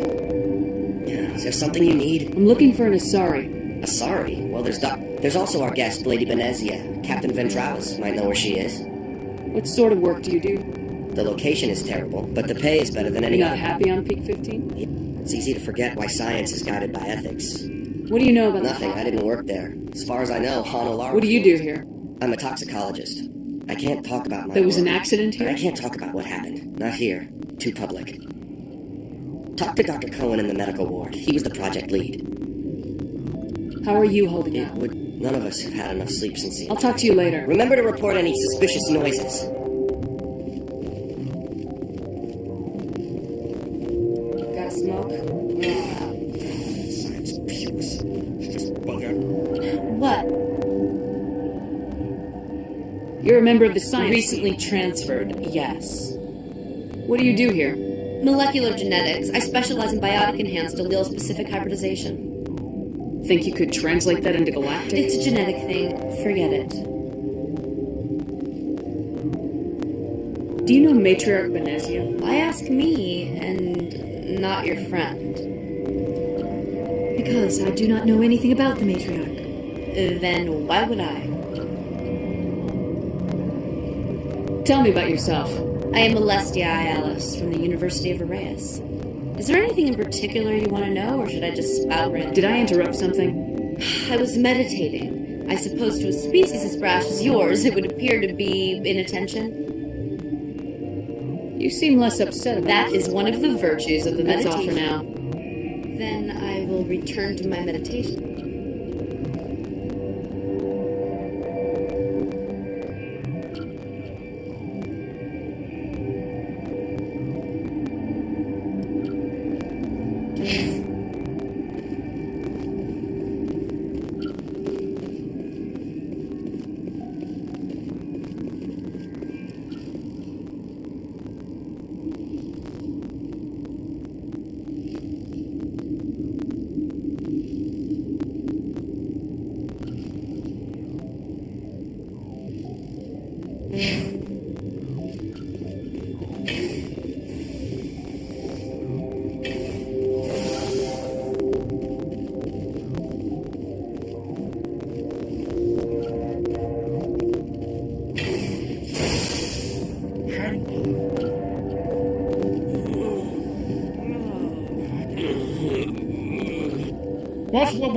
Yeah, is there something you need? I'm looking for an Asari. Asari? Well, there's also our guest, Lady Benezia. Captain Ventralis might know where she is. What sort of work do you do? The location is terrible, but the pay is better than any You're not other. happy on Peak 15? It's easy to forget why science is guided by ethics. What do you know about Nothing. I didn't work there. As far as I know, Honolulu. What do you do here? I'm a toxicologist. I can't talk about my There was work. an accident here? I can't talk about what happened. Not here. Too public. Talk to Dr. Cohen in the medical ward. He was the project lead. How are you holding up? None of us have had enough sleep since the I'll talk to you later. Remember to report any suspicious noises. Got a smoke? Science pukes. She just bug out. What? You're a member of the science Recently team. transferred, yes. What do you do here? Molecular genetics. I specialize in biotic-enhanced allele-specific hybridization. Think you could translate that into galactic? It's a genetic thing. Forget it. Do you know Matriarch Benezia? Why ask me and not your friend? Because I do not know anything about the matriarch. Then why would I? Tell me about yourself. I am Alestia Alice from the University of Arraeus. Is there anything in particular you want to know, or should I just spout random? Did I interrupt something? I was meditating. I suppose to a species as brash as yours, it would appear to be inattention. You seem less upset about That is one of the virtues of the That's meditation. all for now. Then I will return to my meditation.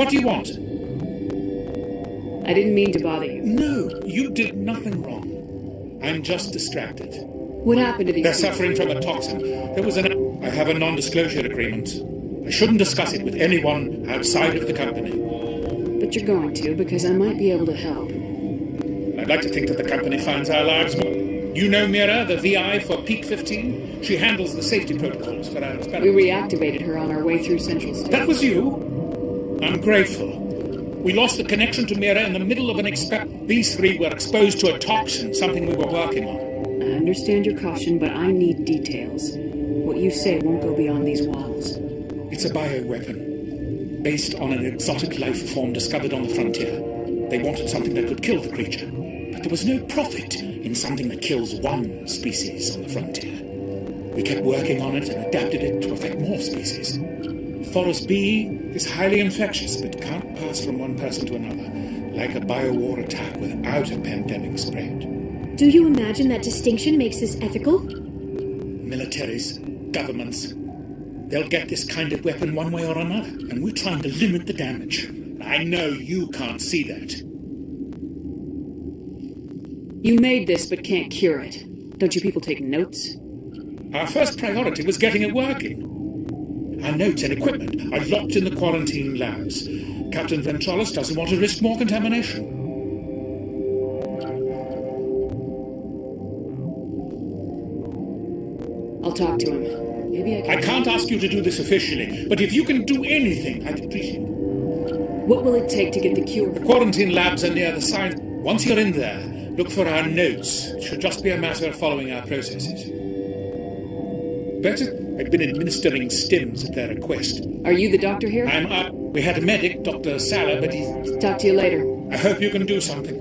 What do you want? I didn't mean to bother you. No, you did nothing wrong. I'm just distracted. What happened to these They're people? suffering from a toxin. There was I have a non-disclosure agreement. I shouldn't discuss it with anyone outside of the company. But you're going to, because I might be able to help. I'd like to think that the company finds our lives more. You know Mira, the VI for Peak 15? She handles the safety protocols for our experiments. We reactivated her on our way through Central Station. That was you? I'm grateful. We lost the connection to Mira in the middle of an experiment. These three were exposed to a toxin, something we were working on. I understand your caution, but I need details. What you say won't go beyond these walls. It's a bioweapon, based on an exotic life form discovered on the frontier. They wanted something that could kill the creature, but there was no profit in something that kills one species on the frontier. We kept working on it and adapted it to affect more species. Forest B is highly infectious, but can't pass from one person to another, like a biowar attack without a pandemic spread. Do you imagine that distinction makes this ethical? Militaries, governments, they'll get this kind of weapon one way or another, and we're trying to limit the damage. I know you can't see that. You made this, but can't cure it. Don't you people take notes? Our first priority was getting it working. Our notes and equipment are locked in the quarantine labs. Captain Ventralis doesn't want to risk more contamination. I'll talk to him. Maybe I can... I can't ask you to do this officially, but if you can do anything, I'd appreciate it. What will it take to get the cure? The quarantine labs are near the site. Once you're in there, look for our notes. It should just be a matter of following our processes. Better? I've been administering stims at their request. Are you the doctor here? I'm up. We had a medic, Dr. Sala, but he's... Talk to you later. I hope you can do something.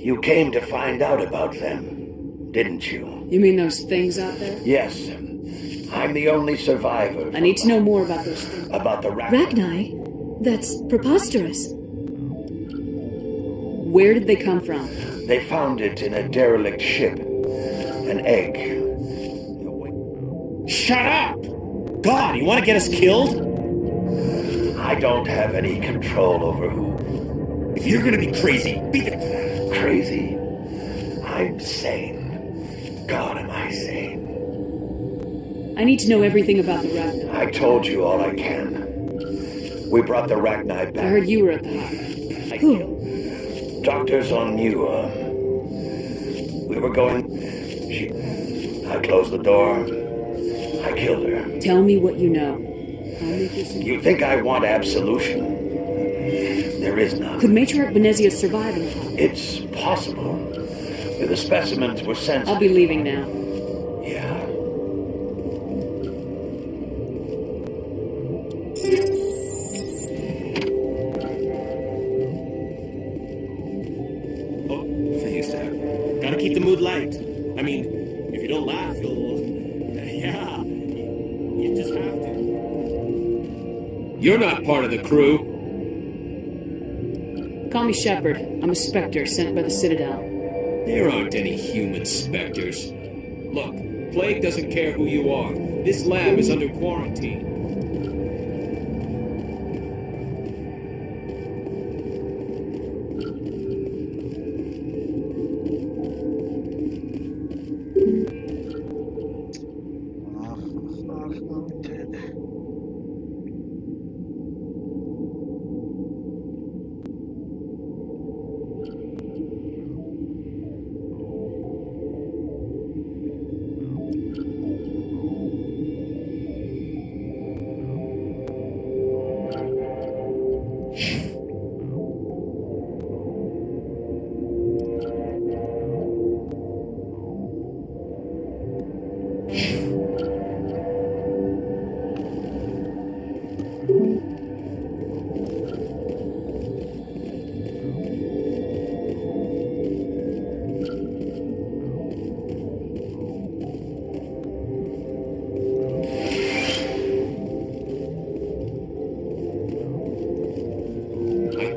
You came to find out about them, didn't you? You mean those things out there? Yes. I'm the only survivor. I need to know more about those things. About the Ragni? That's preposterous. Where did they come from? They found it in a derelict ship. An egg. Shut up! God, you want to get us killed? I don't have any control over who. If you're gonna be crazy, be the... Crazy? I'm sane. God, am I sane? I need to know everything about the Ragni. I told you all I can. We brought the Ragni back. I heard you were at the hut. Who? Doctors on you, we were going... I closed the door. I killed her. Tell me what you know. You think I want absolution? There is none. Could Matriarch Benezia survive in the hut? It's possible. The specimens were sent... I'll be leaving now. Yeah. Oh, thanks, Dad. Gotta keep the mood light. I mean, if you don't laugh, you'll... Yeah. You just have to. You're not part of the crew. Call me Shepard. I'm a Spectre sent by the Citadel. There aren't any human specters. Look, Plague doesn't care who you are. This lab is under quarantine.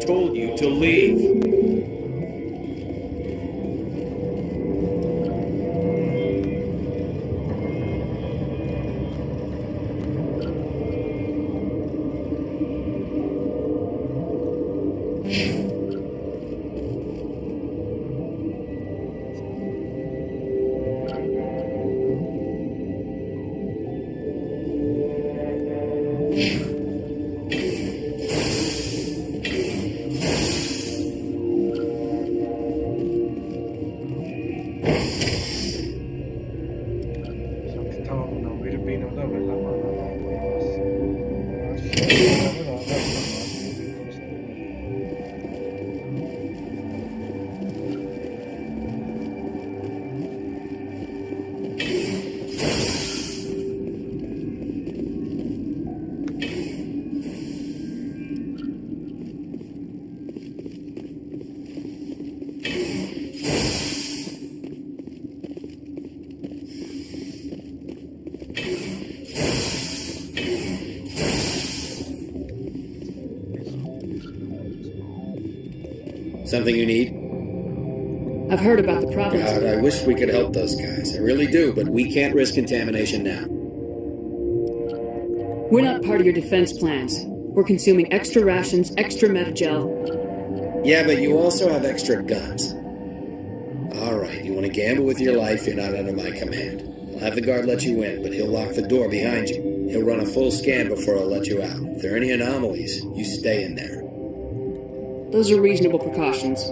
Told you to leave. Something you need? I've heard about the province. God, I wish we could help those guys. I really do, but we can't risk contamination now. We're not part of your defense plans. We're consuming extra rations, extra metagel. Yeah, but you also have extra guns. Alright, you want to gamble with your life, you're not under my command. I'll have the guard let you in, but he'll lock the door behind you. He'll run a full scan before I'll let you out. If there are any anomalies, you stay in there. Those are reasonable precautions.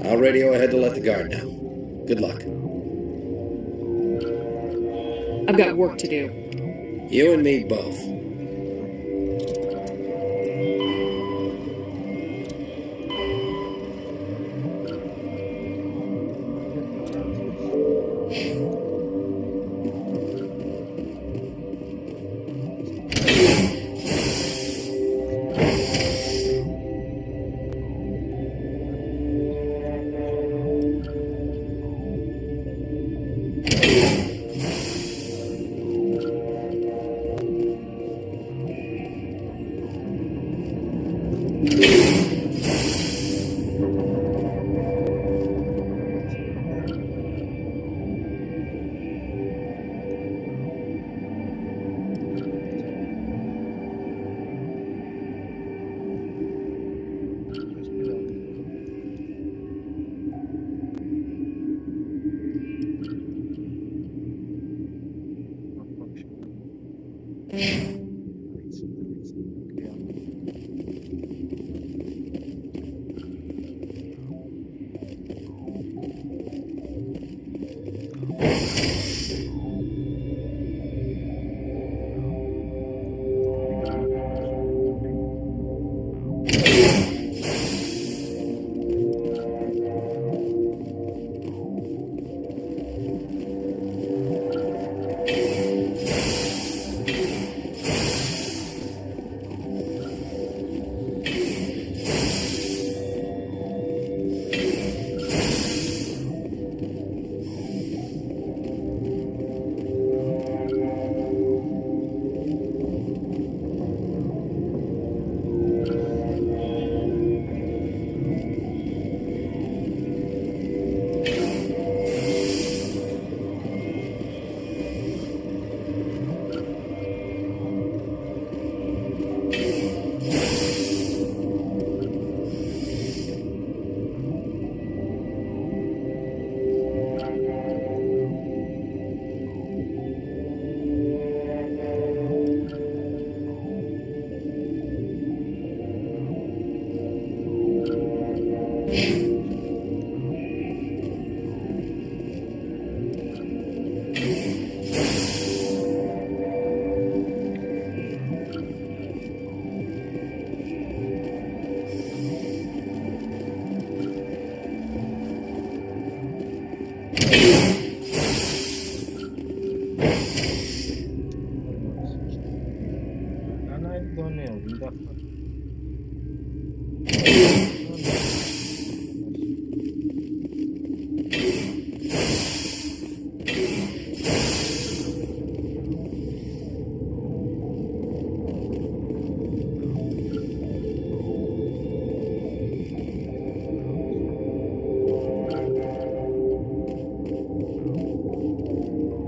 I'll radio ahead to let the guard know. Good luck. I've got work to do. You and me both.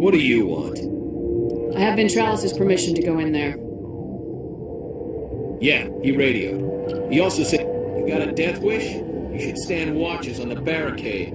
What do you want? I have Ventralis' permission to go in there. Yeah, he radioed. He also said, you got a death wish? You should stand watches on the barricade.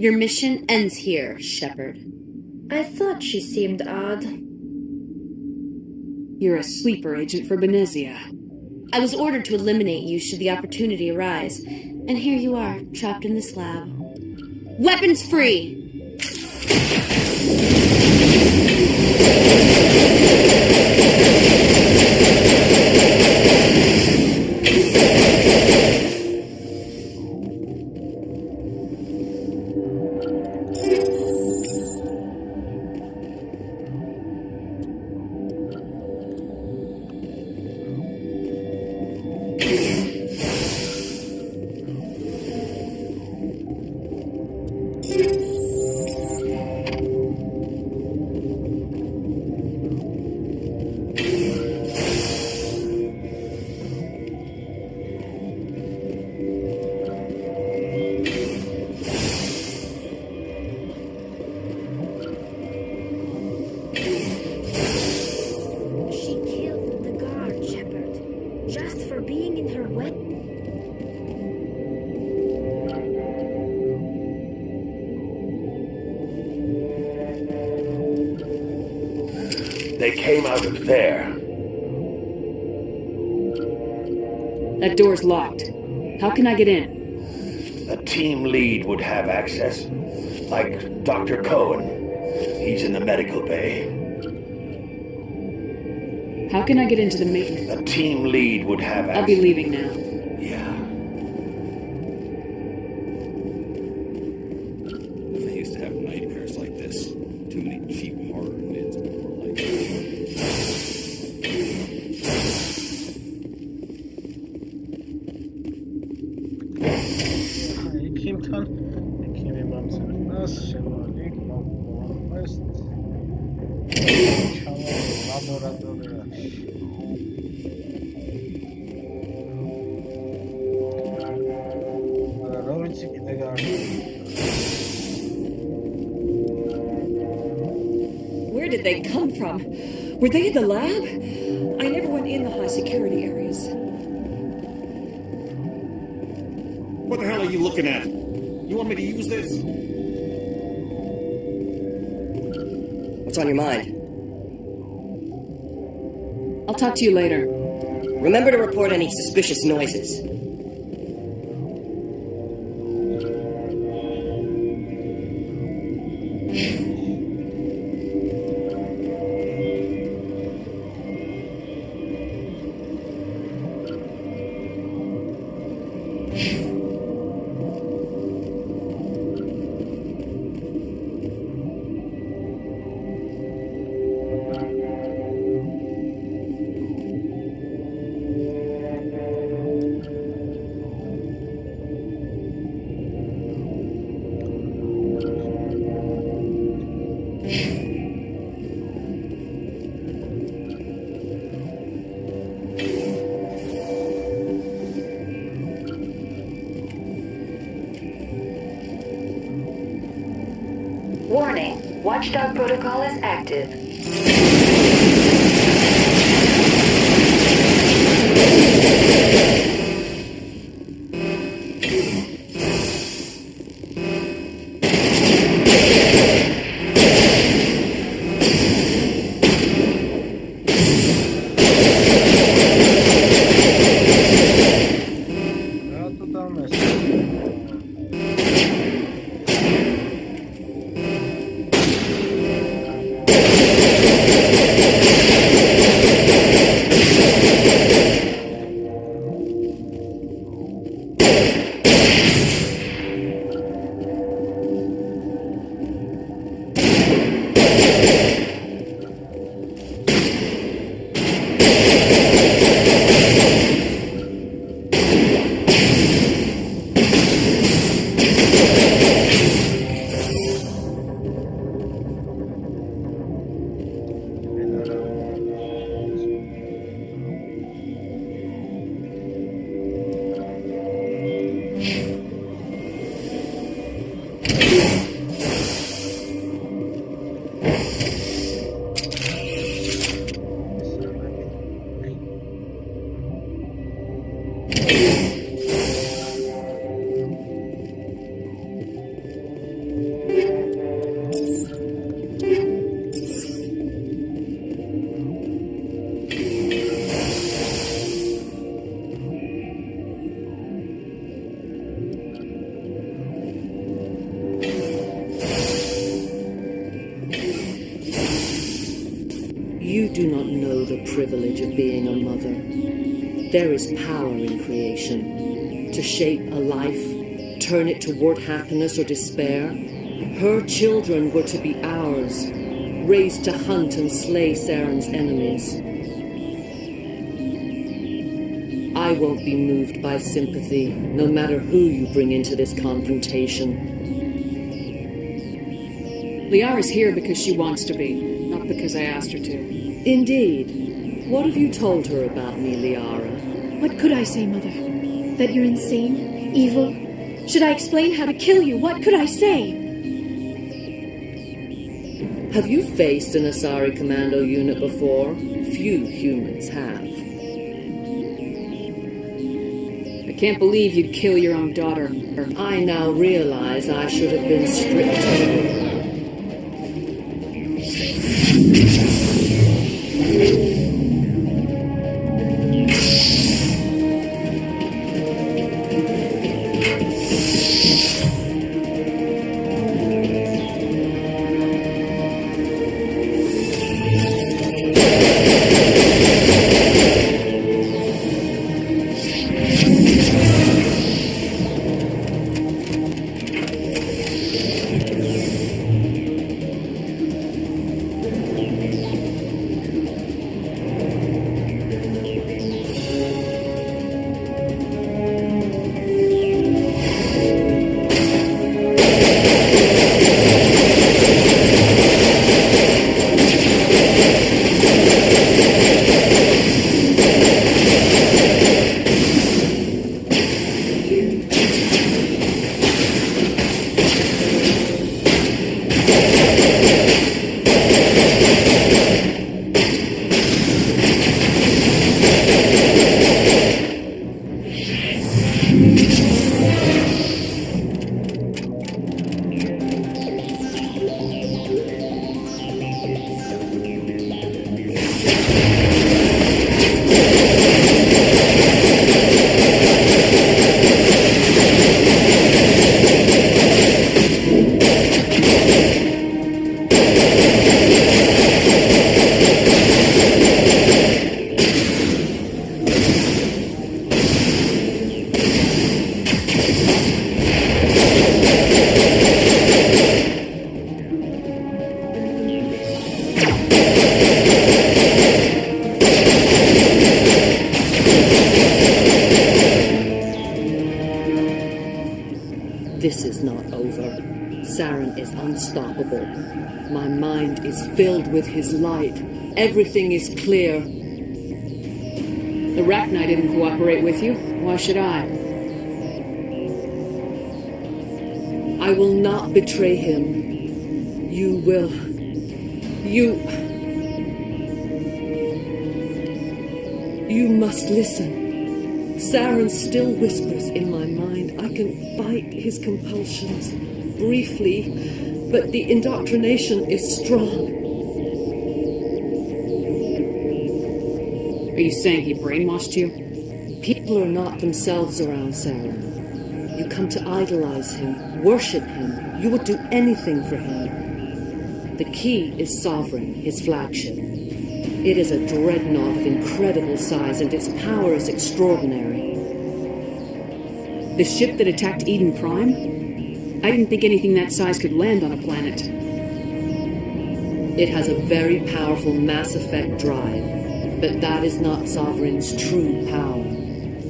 Your mission ends here, Shepard. I thought she seemed odd. You're a sleeper agent for Benezia. I was ordered to eliminate you should the opportunity arise, and here you are, trapped in this lab. Weapons free! They came out of there. That door's locked. How can I get in? A team lead would have access. Like Dr. Cohen. He's in the medical bay. How can I get into the maintenance? A team lead would have access. I'll be leaving now. Yeah. I used to have nightmares like this. Too many cheap horror vids before like Where did they come from? Were they in the lab? I never went in the high security areas. What the hell are you looking at? You want me to use this? What's on your mind? I'll talk to you later. Remember to report any suspicious noises. Warning, Watchdog protocol is active. You do not know the privilege of being a mother. There is power in creation. To shape a life, turn it toward happiness or despair. Her children were to be ours, raised to hunt and slay Saren's enemies. I won't be moved by sympathy, no matter who you bring into this confrontation. Liara's here because she wants to be, not because I asked her to. Indeed. What have you told her about me, Liara? What could I say, Mother? That you're insane? Evil? Should I explain how to kill you? What could I say? Have you faced an Asari commando unit before? Few humans have. I can't believe you'd kill your own daughter. I now realize I should have been stricter. This is not over. Saren is unstoppable. My mind is filled with his light. Everything is clear. The Rachni didn't cooperate with you. Why should I? I will not betray him. You will. You must listen. Saren still whispers in my mind. I can fight his compulsions briefly, but the indoctrination is strong. Are you saying he brainwashed you? People are not themselves around Saren. You come to idolize him, worship him. You would do anything for him. The key is Sovereign, his flagship. It is a dreadnought of incredible size, and its power is extraordinary. The ship that attacked Eden Prime? I didn't think anything that size could land on a planet. It has a very powerful Mass Effect drive, but that is not Sovereign's true power.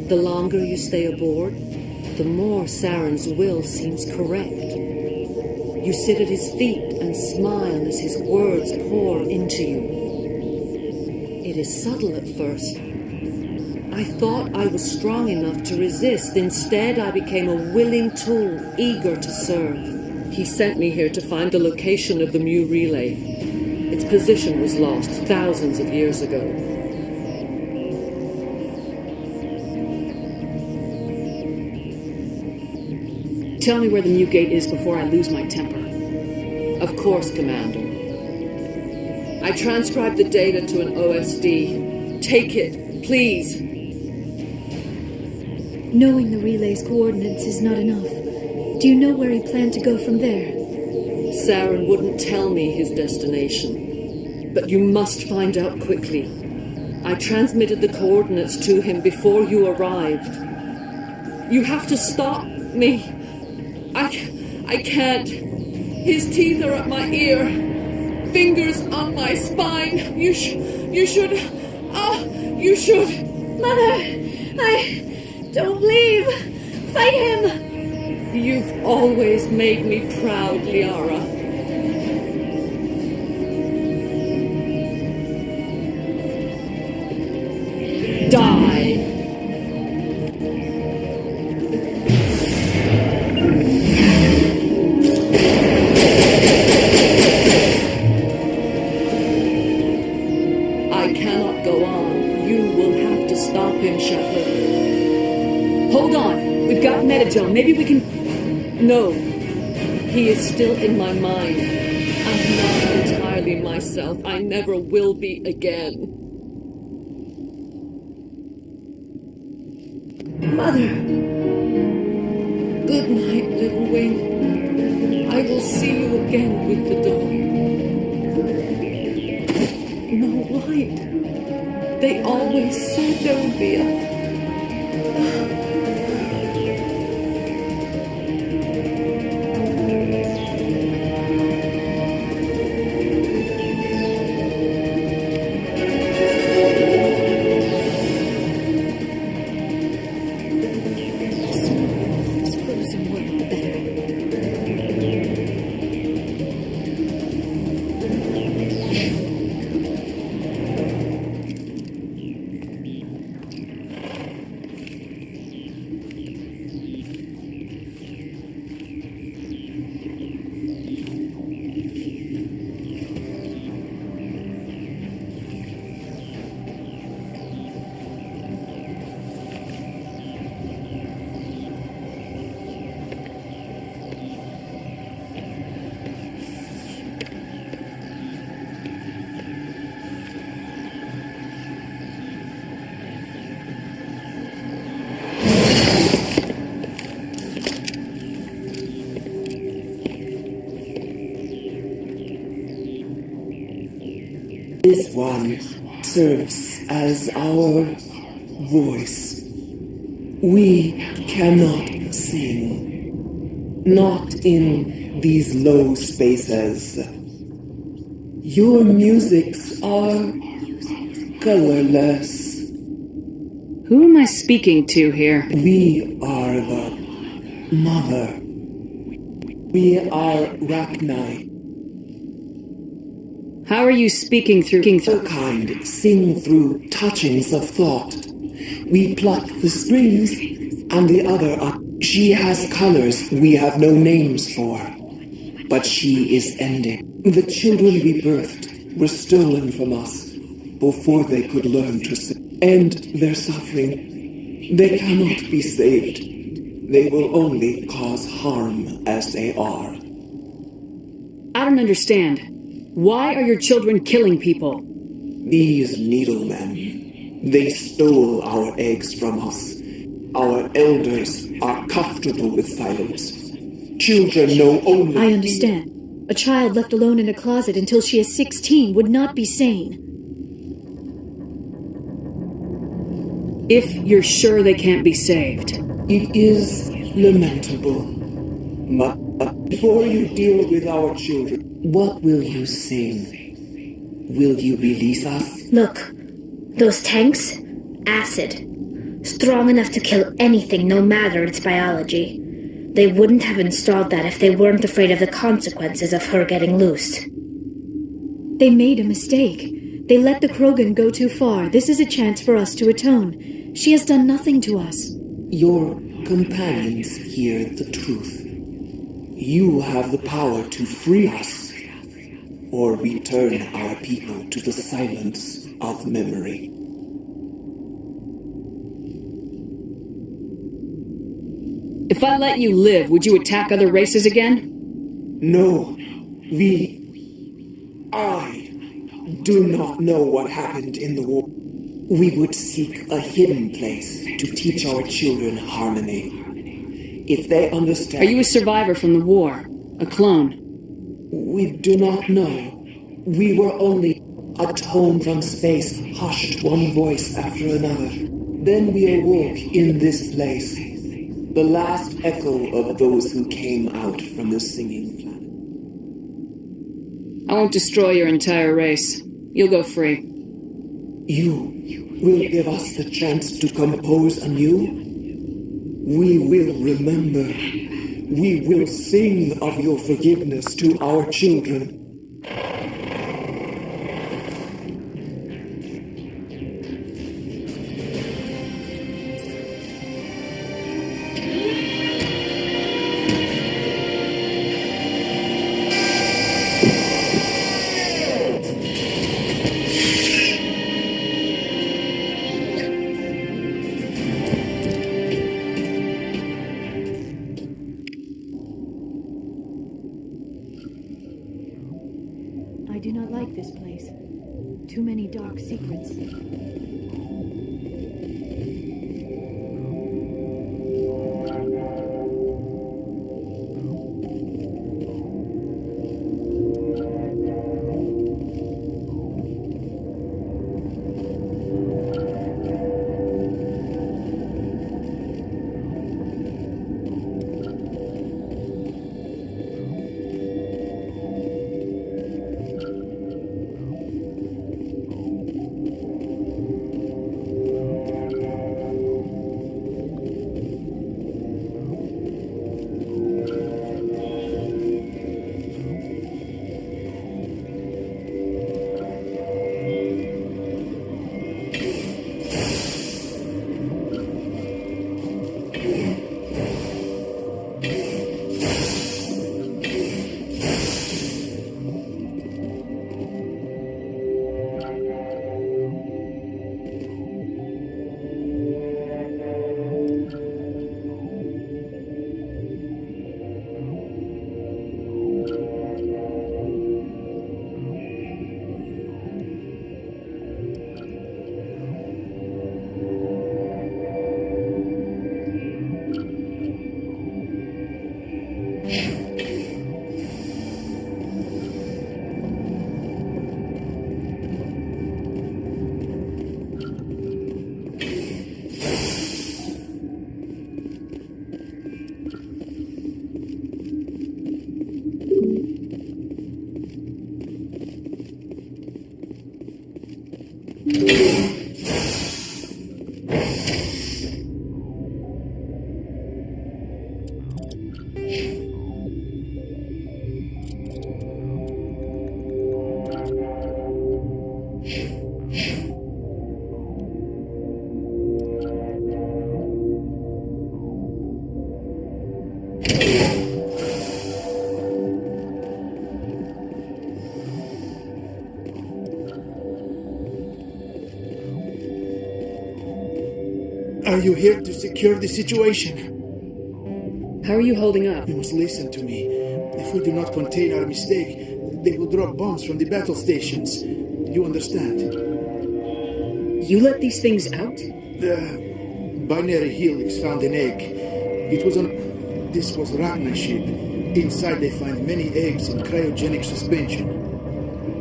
The longer you stay aboard, the more Saren's will seems correct. You sit at his feet and smile as his words pour into you. It is subtle at first. I thought I was strong enough to resist. Instead, I became a willing tool, eager to serve. He sent me here to find the location of the Mu relay. Its position was lost thousands of years ago. Tell me where the Mu gate is before I lose my temper. Of course, Commander. I transcribed the data to an OSD. Take it, please. Knowing the relay's coordinates is not enough. Do you know where he planned to go from there? Saren wouldn't tell me his destination. But you must find out quickly. I transmitted the coordinates to him before you arrived. You have to stop me. I can't. His teeth are at my ear. Fingers on my spine. You should. Mother, don't leave. Fight him. You've always made me proud, Liara. Die. I cannot go on. You will have to stop him, Shepard. Hold on. We've got Metagel. Maybe we can... No. He is still in my mind. I'm not entirely myself. I never will be again. Mother. Good night, little wing. I will see you again with the dawn. No light. They always said there would be a... This one serves as our voice. We cannot sing. Not in these low spaces. Your musics are colorless. Who am I speaking to here? We are the Mother. We are Rachni. How are you speaking through? The kind sing through touchings of thought. We pluck the strings, and the other are. She has colors we have no names for. But she is ending. The children we birthed were stolen from us before they could learn to end their suffering. They cannot be saved. They will only cause harm as they are. I don't understand. Why are your children killing people? These needlemen, they stole our eggs from us. Our elders are comfortable with silence. Children know only... I understand. A child left alone in a closet until she is 16 would not be sane. If you're sure they can't be saved. It is lamentable. But before you deal with our children, what will you sing? Will you release us? Look, those tanks? Acid. Strong enough to kill anything, no matter its biology. They wouldn't have installed that if they weren't afraid of the consequences of her getting loose. They made a mistake. They let the Krogan go too far. This is a chance for us to atone. She has done nothing to us. Your companions hear the truth. You have the power to free us, or return our people to the silence of memory. If I let you live, would you attack other races again? No. I do not know what happened in the war. We would seek a hidden place to teach our children harmony. If they understand... Are you a survivor from the war? A clone? We do not know. We were only a tone from space, hushed one voice after another. Then we awoke in this place. The last echo of those who came out from the singing planet. I won't destroy your entire race. You'll go free. You will give us the chance to compose anew? We will remember. We will sing of your forgiveness to our children. I do not like this place. Too many dark secrets. Are you here to secure the situation? How are you holding up? You must listen to me. If we do not contain our mistake, they will drop bombs from the battle stations. You understand? You let these things out? The binary helix found an egg. It was on... This was Ragnar ship. Inside they find many eggs in cryogenic suspension.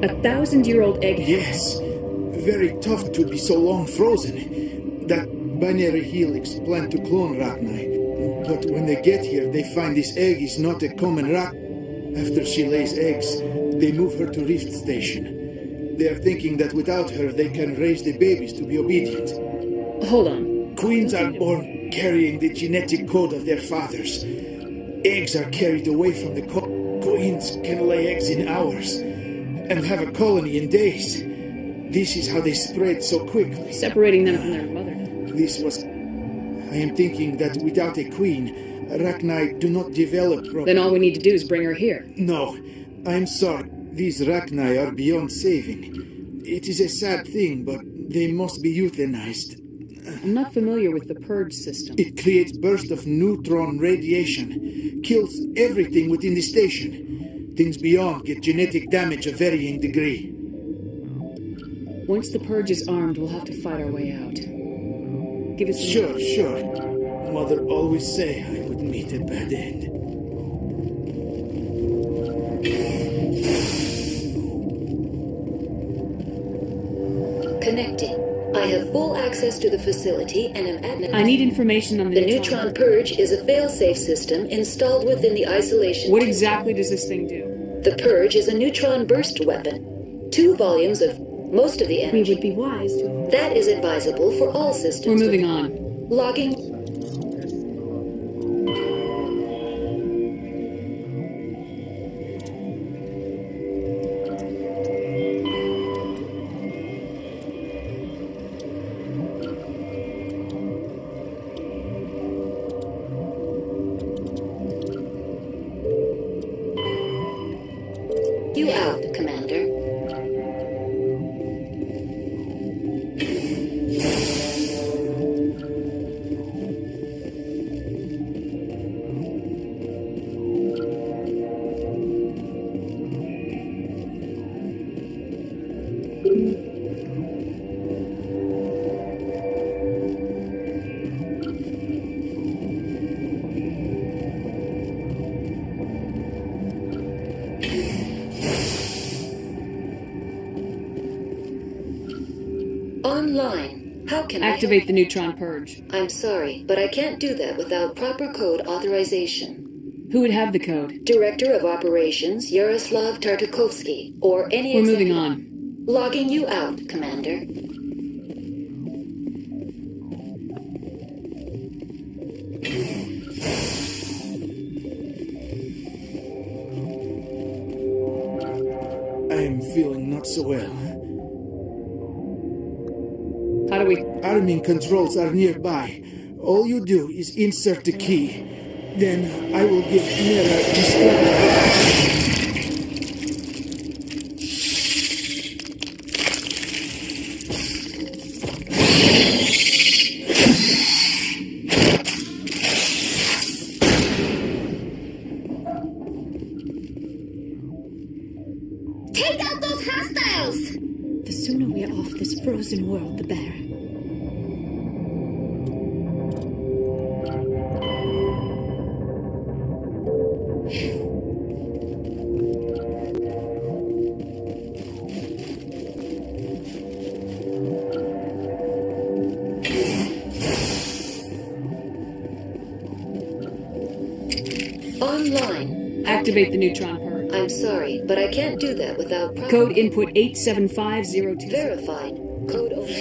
1,000-year-old egg? Yes. Very tough to be so long frozen. That binary helix planned to clone Ragnar. But when they get here, they find this egg is not a common rat. After she lays eggs, they move her to Rift Station. They are thinking that without her, they can raise the babies to be obedient. Hold on. Queens are born carrying the genetic code of their fathers. Eggs are carried away from the queens can lay eggs in hours and have a colony in days. This is how they spread so quickly. Separating them from their mother. This was... I am thinking that without a queen, Ragnar do not develop properly. Then all we need to do is bring her here. No, I'm sorry. These Ragnar are beyond saving. It is a sad thing, but they must be euthanized. I'm not familiar with the purge system. It creates bursts of neutron radiation, kills everything within the station. Things beyond get genetic damage of varying degree. Once the purge is armed, we'll have to fight our way out. Give us Sure. Mother always say I would meet a bad end. Connecting. I have full access to the facility and am at... I need information on the neutron purge is a fail-safe system installed within the isolation... What exactly does this thing do? The purge is a neutron burst weapon. 2 volumes of most of the energy. We would be wise to... That is advisable for all systems. We're moving on. Logging... You out, Commander. Online. How can Activate the neutron purge. I'm sorry, but I can't do that without proper code authorization. Who would have the code? Director of Operations Yaroslav Tartakovsky, or any... We're moving on. Logging you out, Commander. I am feeling not so well. How do we... Arming controls are nearby. All you do is insert the key. Then I will give Mira instructions. Take out those hostiles! The sooner we are off this frozen world, the better. Online. Activate the neutron purge. I'm sorry, but I can't do that without proper... Code input 87502. Verified. Code over...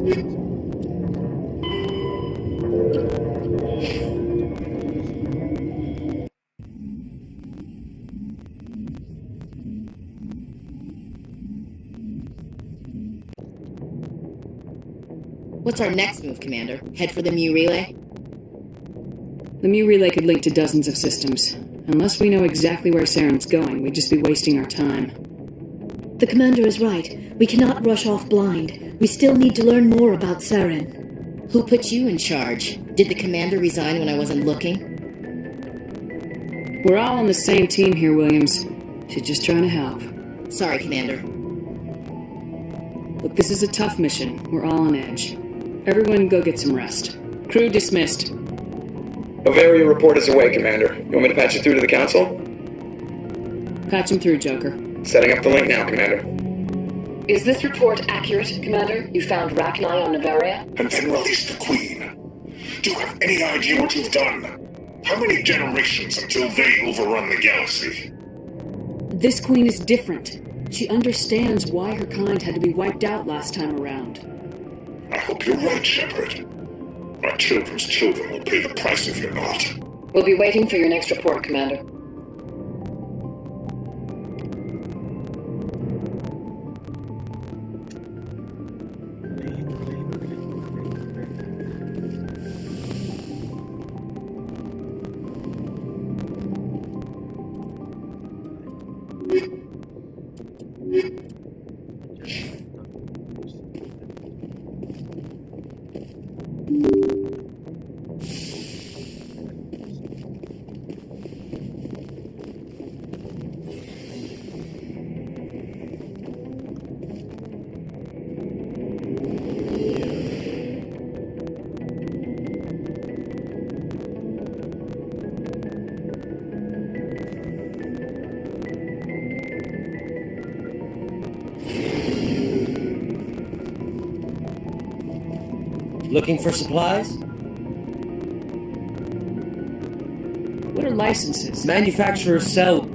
What's our next move, Commander? Head for the Mu relay? The Mu relay could link to dozens of systems. Unless we know exactly where Saren's going, we'd just be wasting our time. The commander is right. We cannot rush off blind. We still need to learn more about Saren. Who put you in charge? Did the commander resign when I wasn't looking? We're all on the same team here, Williams. She's just trying to help. Sorry, Commander. Look, this is a tough mission. We're all on edge. Everyone go get some rest. Crew dismissed. Bavaria report is away, Commander. You want me to patch you through to the Council? Patch him through, Joker. Setting up the link now, Commander. Is this report accurate, Commander? You found Rachni on Bavaria? And then released the Queen. Do you have any idea what you've done? How many generations until they overrun the galaxy? This Queen is different. She understands why her kind had to be wiped out last time around. I hope you're right, Shepard. Our children's children will pay the price if you're not. We'll be waiting for your next report, Commander. Looking for supplies? What are licenses? Manufacturers sell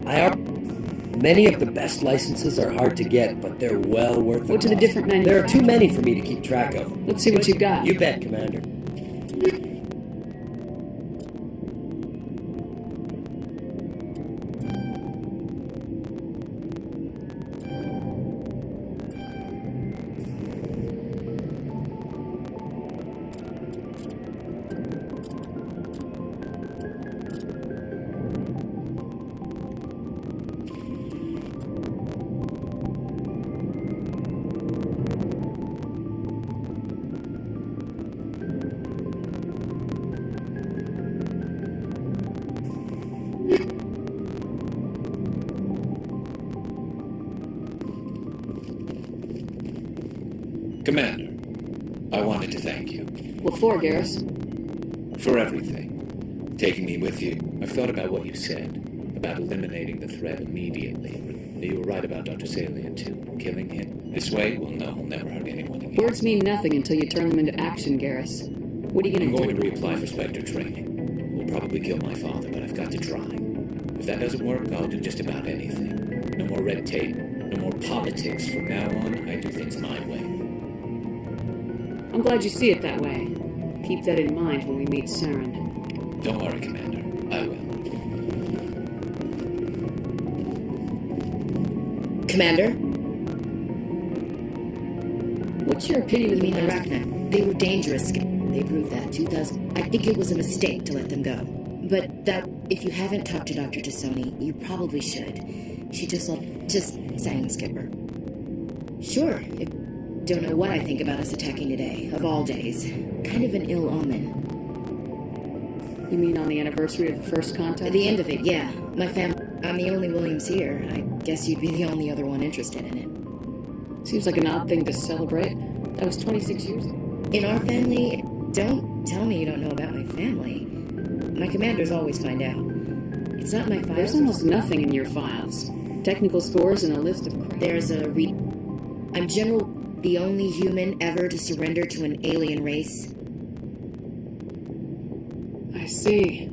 IR. Many of the best licenses are hard to get, but they're well worth it. What are the different manufacturers? There are too many for me to keep track of. Let's see what you got. You bet, Commander. Commander, I wanted to thank you. What for, Garrus? For everything. Taking me with you. I've thought about what you said, about eliminating the threat immediately. You were right about Dr. Salian, too. Killing him. This way, we'll know he'll never hurt anyone again. Words mean nothing until you turn them into action, Garrus. What are you I'm gonna going do? to reapply for Spectre training. We'll probably kill my father, but I've got to try. If that doesn't work, I'll do just about anything. No more red tape. No more politics. From now on, I do things my way. I'm glad you see it that way. Keep that in mind when we meet Saren. Don't worry, Commander. I will. Commander? What's your opinion of the Arachna? They were dangerous. They proved that. 2000. I think it was a mistake to let them go. But that, if you haven't talked to Dr. Tassoni, you probably should. She just saying, Skipper. Sure. Don't know what I think about us attacking today, of all days. Kind of an ill omen. You mean on the anniversary of the first contact? At the end of it, yeah. My I'm the only Williams here. I guess you'd be the only other one interested in it. Seems like an odd thing to celebrate. That was 26 years ago. In our family, don't tell me you don't know about my family. My commanders always find out. It's not my files. There's almost nothing in your files. Technical scores and a list of crap. There's a I'm the only human ever to surrender to an alien race. I see.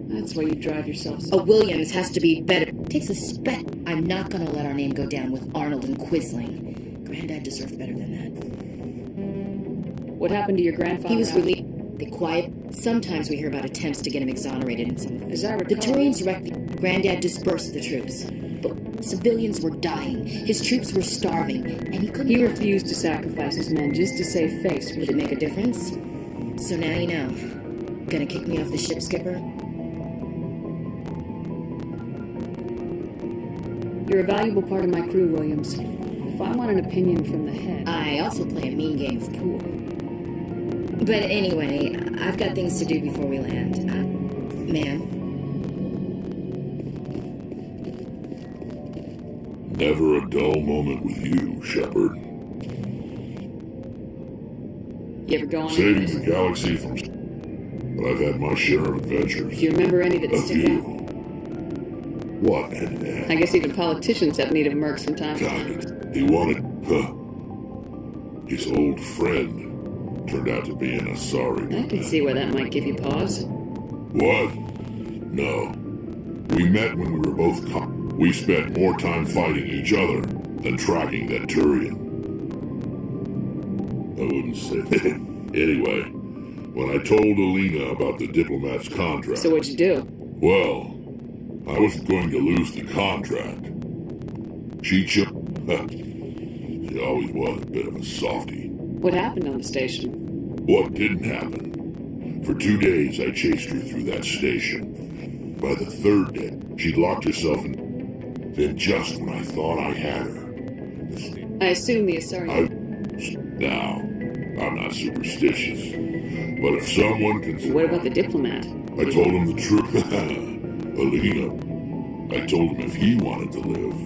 That's why you drive yourself so... A Williams has to be better. Takes a spec. I'm not gonna let our name go down with Arnold and Quisling. Granddad deserved better than that. What happened to your grandfather? He was released. They quiet. Sometimes we hear about attempts to get him exonerated in some. As I recall, the Turians wrecked. Granddad dispersed the troops, but civilians were dying. His troops were starving, and he couldn't. He refused to sacrifice his men just to save face. Would it make a difference? So now you know. Gonna kick me off the ship, Skipper? You're a valuable part of my crew, Williams. If I want an opinion from the head... I also play a mean game of pool. But anyway, I've got things to do before we land. Ma'am? Never a dull moment with you, Shepard. You ever go on... Saving the galaxy from... But I've had my share of adventures. Do you remember any that stick out? What? I guess even politicians have need of mercs from time to time. He wanted... His old friend turned out to be an Asari. I can see where that might give you pause. What? No. We met when we were both... We spent more time fighting each other than tracking that Turian. I wouldn't say... Anyway, when I told Alina about the diplomat's contract... So what'd you do? Well... I wasn't going to lose the contract. She always was a bit of a softie. What happened on the station? What didn't happen? For 2 days I chased her through that station. By the 3rd day, she'd locked herself in. Then just when I thought I had her... I assume the Asari... Now, I'm not superstitious. But if someone can... What about the diplomat? I told him the truth. Alina, I told him if he wanted to live,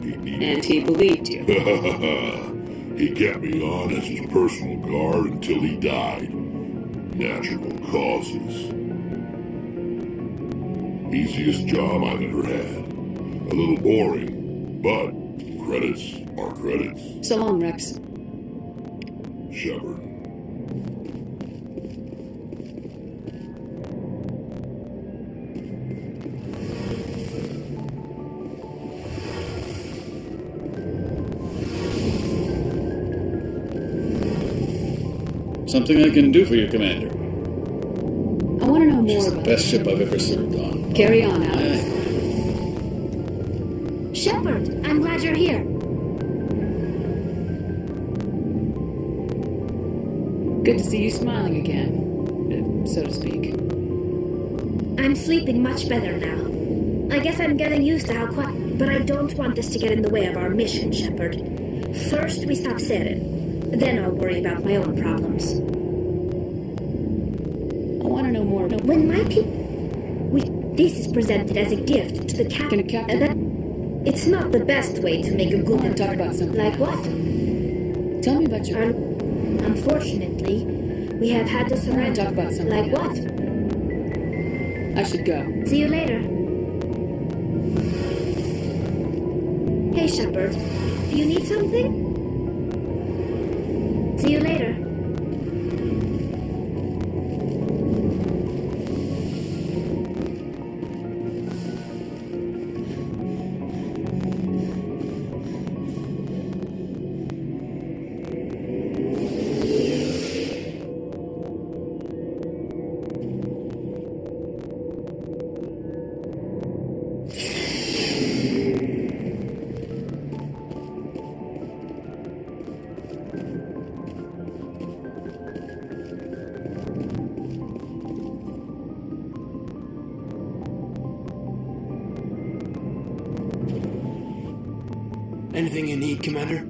he'd need... And he believed you. He kept me on as his personal guard until he died. Natural causes. Easiest job I've ever had. A little boring, but credits are credits. So long, Rex. Shepard. Something I can do for you, Commander. I want to know more about... the best ship I've ever served on. Carry on, Alex. Shepard, I'm glad you're here. Good to see you smiling again, so to speak. I'm sleeping much better now. I guess I'm getting used to how quiet... But I don't want this to get in the way of our mission, Shepard. First, we stop Saren. Then I'll worry about my own problems. I want to know more. When my people... This is presented as a gift to the captain. It's not the best way to make a good... I want to talk about something. Like what? Tell me about your... Unfortunately, we have had to surrender. I want to talk about something. Like what? I should go. See you later. Hey, Shepard. Do you need something? See you later. Anything you need, Commander?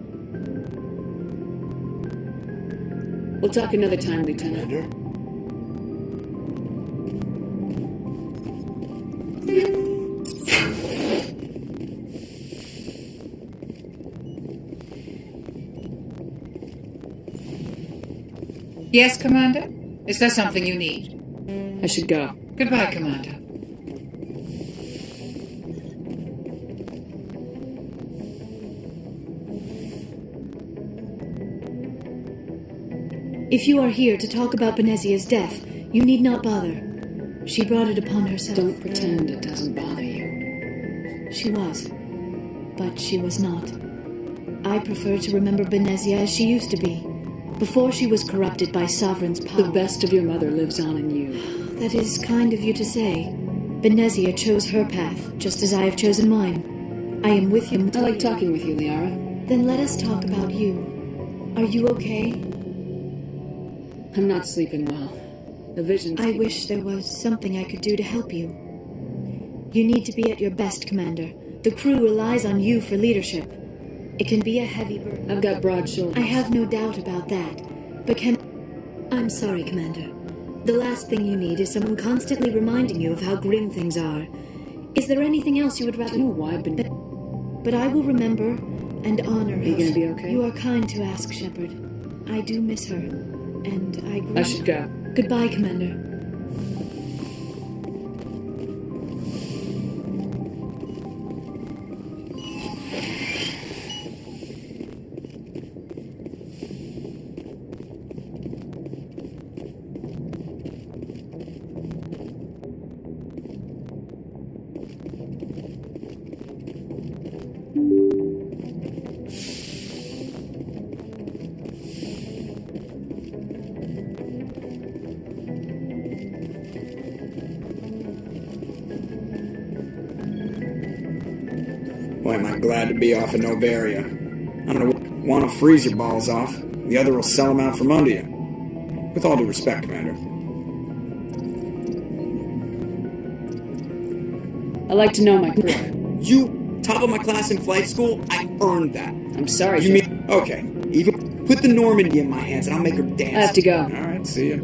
We'll talk another time, Lieutenant. Commander? Yes, Commander? Is there something you need? I should go. Goodbye, Commander. If you are here to talk about Benezia's death, you need not bother. She brought it upon herself. Don't pretend it doesn't bother you. She was. But she was not. I prefer to remember Benezia as she used to be. Before she was corrupted by Sovereign's power. The best of your mother lives on in you. That is kind of you to say. Benezia chose her path, just as I have chosen mine. I am with you. I like talking with you, Liara. Then let us talk about you. Are you okay? I'm not sleeping well. The visions... I wish there was something I could do to help you. You need to be at your best, Commander. The crew relies on you for leadership. It can be a heavy burden. I've got broad shoulders. I have no doubt about that. But I'm sorry, Commander. The last thing you need is someone constantly reminding you of how grim things are. Is there anything else you would rather... Do you know why I've been... But I will remember and honor her. Are you gonna be okay? You are kind to ask, Shepard. I do miss her. And I should go. Goodbye, Commander. Boy, am I glad to be off of Novaria. I'm gonna want to freeze your balls off. The other will sell them out from under you. With all due respect, Commander. I like to know my crew. You, top of my class in flight school, I earned that. I'm sorry, You mean... Okay, even put the Normandy in my hands and I'll make her dance. I have to go. Alright, see ya.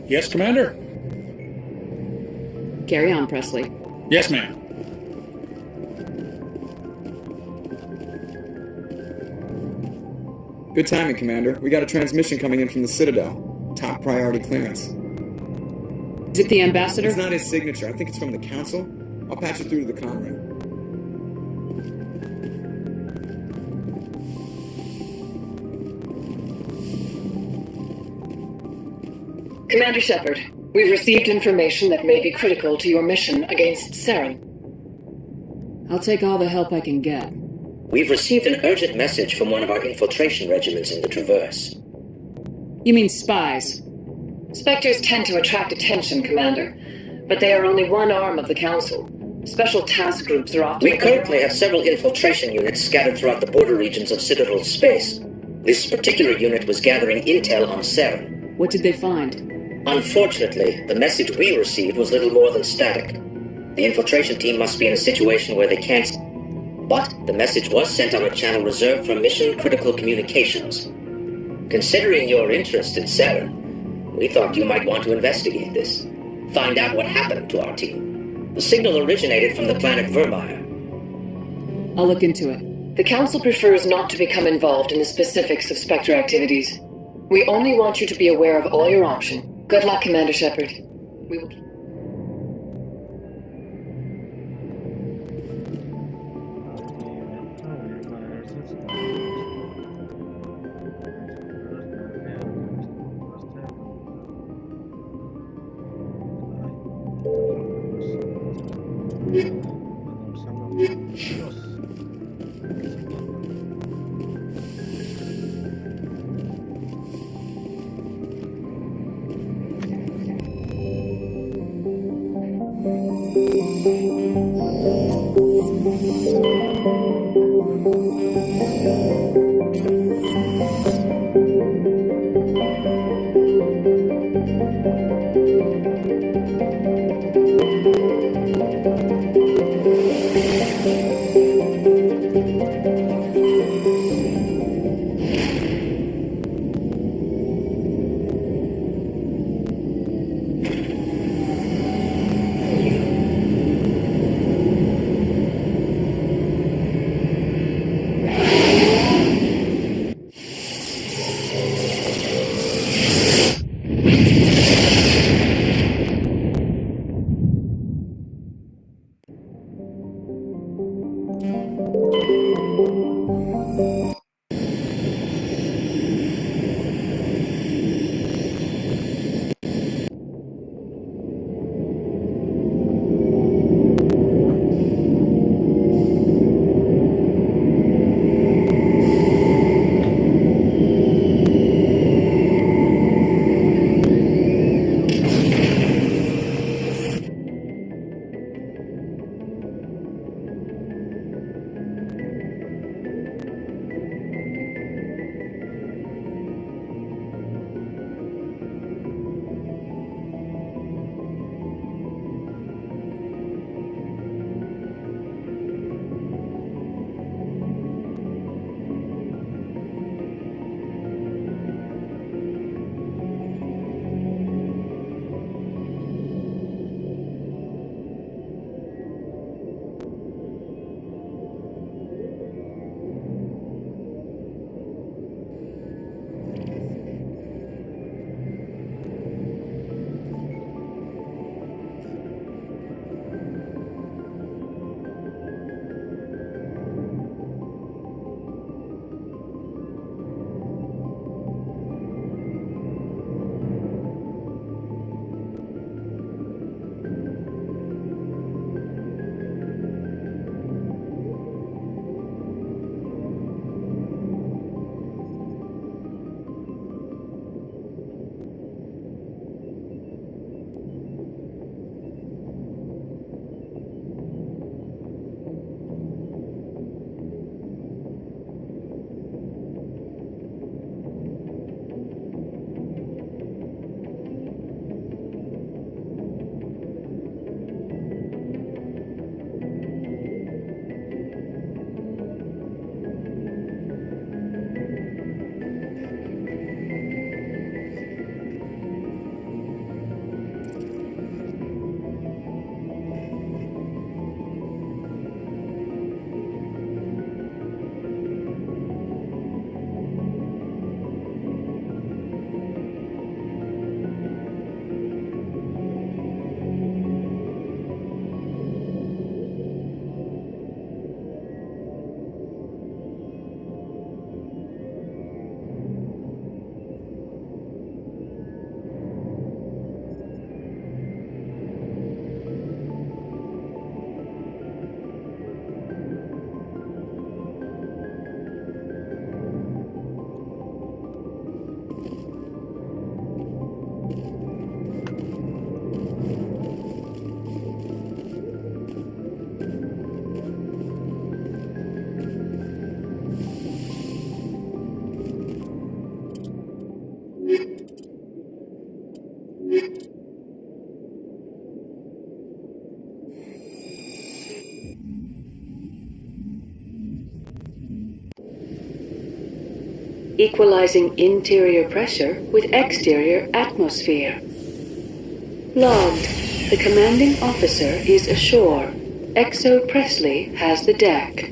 Yes, Commander? Carry on, Presley. Yes, ma'am. Good timing, Commander. We got a transmission coming in from the Citadel. Top priority clearance. Is it the ambassador? It's not his signature. I think it's from the Council. I'll patch it through to the comm room. Commander Shepard, we've received information that may be critical to your mission against Saren. I'll take all the help I can get. We've received an urgent message from one of our infiltration regiments in the Traverse. You mean spies? Spectres tend to attract attention, Commander, but they are only one arm of the Council. Special task groups are often... We currently have several infiltration units scattered throughout the border regions of Citadel space. This particular unit was gathering intel on Saren. What did they find? Unfortunately, the message we received was little more than static. The infiltration team must be in a situation where they can't... But the message was sent on a channel reserved for mission-critical communications. Considering your interest in Saren, we thought you might want to investigate this. Find out what happened to our team. The signal originated from the planet Vermeer. I'll look into it. The Council prefers not to become involved in the specifics of Spectre activities. We only want you to be aware of all your options. Good luck, Commander Shepard. We will keep... equalizing interior pressure with exterior atmosphere. Logged. The commanding officer is ashore. Exo Presley has the deck.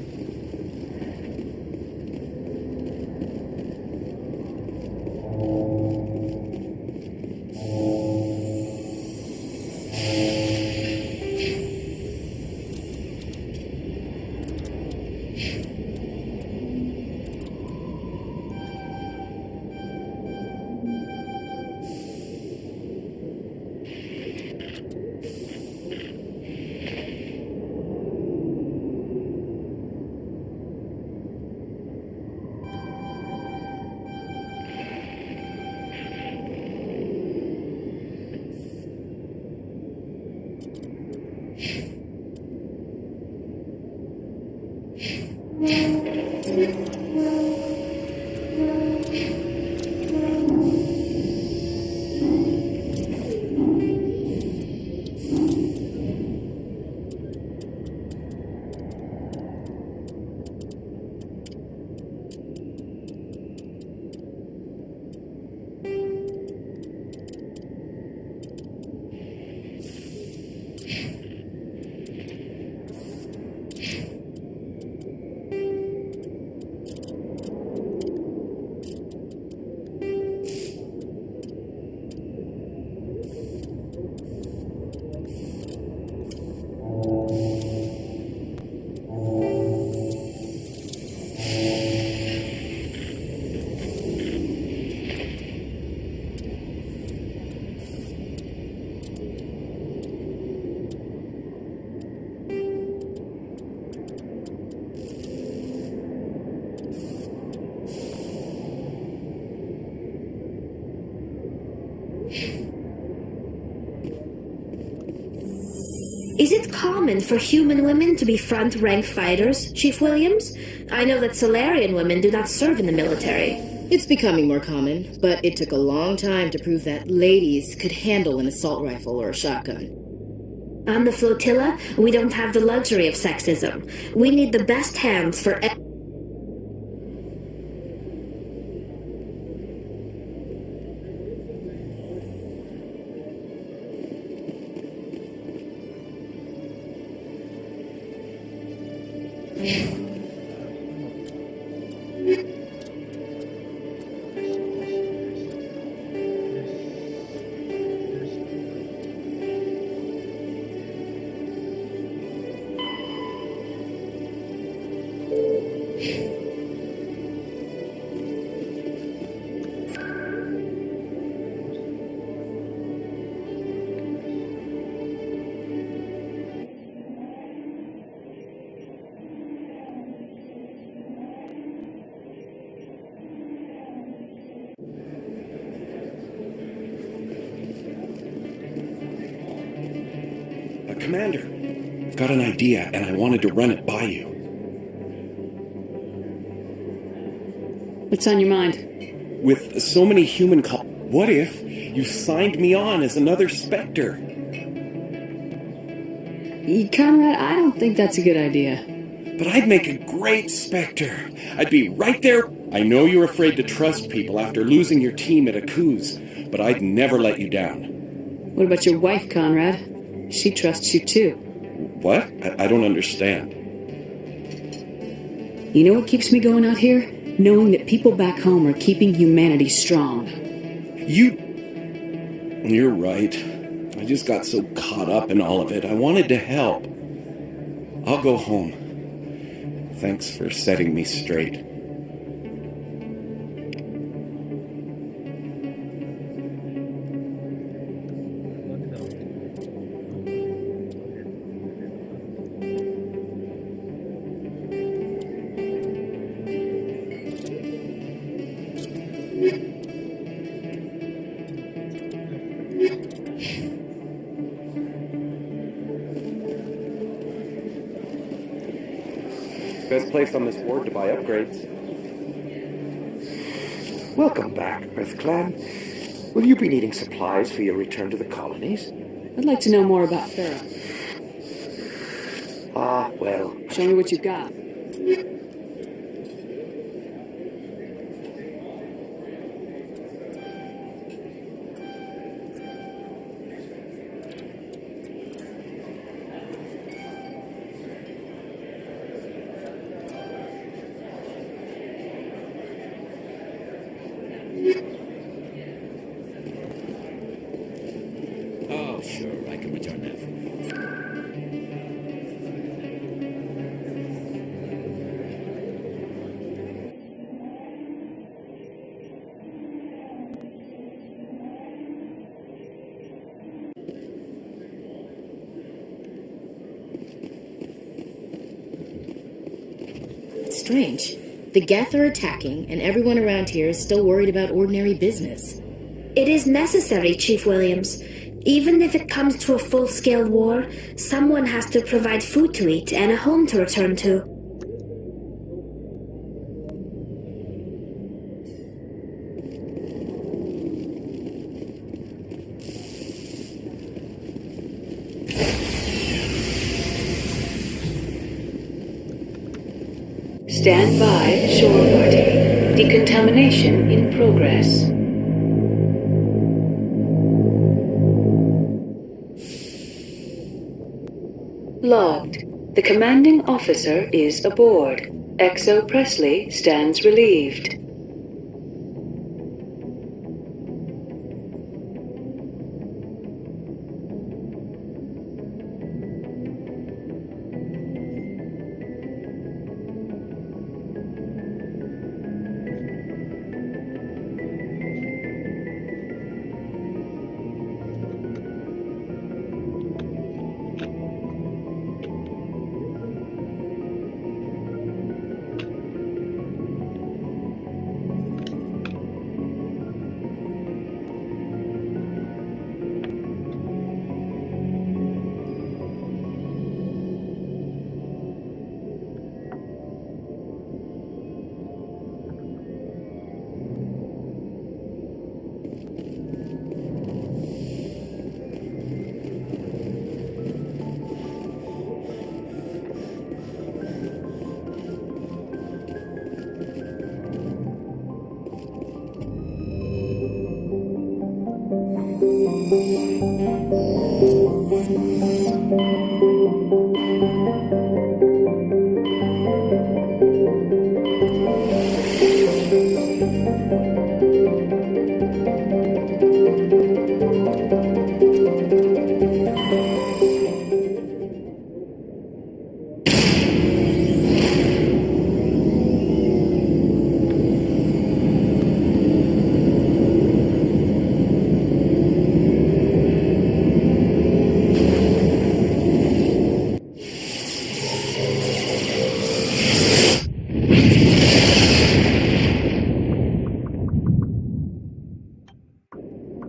Is it common for human women to be front-rank fighters, Chief Williams? I know that Solarian women do not serve in the military. It's becoming more common, but it took a long time to prove that ladies could handle an assault rifle or a shotgun. On the flotilla, we don't have the luxury of sexism. We need the best hands for... Commander, I've got an idea, and I wanted to run it by you. What's on your mind? With so many human what if you signed me on as another Spectre? Conrad, I don't think that's a good idea. But I'd make a great Spectre. I'd be right there. I know you're afraid to trust people after losing your team at Aku's, but I'd never let you down. What about your wife, Conrad? She trusts you too. What? I don't understand. You know what keeps me going out here? Knowing that people back home are keeping humanity strong. You're right. I just got so caught up in all of it. I wanted to help. I'll go home. Thanks for setting me straight. Best place on this ward to buy upgrades. Welcome back, Earth Clan. Will you be needing supplies for your return to the colonies? I'd like to know more about Farah. Ah, well. Show me what you've got. strange. The Geth are attacking, and everyone around here is still worried about ordinary business. It is necessary, Chief Williams. Even if it comes to a full-scale war, someone has to provide food to eat and a home to return to. Stand by, shore party. Decontamination in progress. Logged. The commanding officer is aboard. XO Presley stands relieved.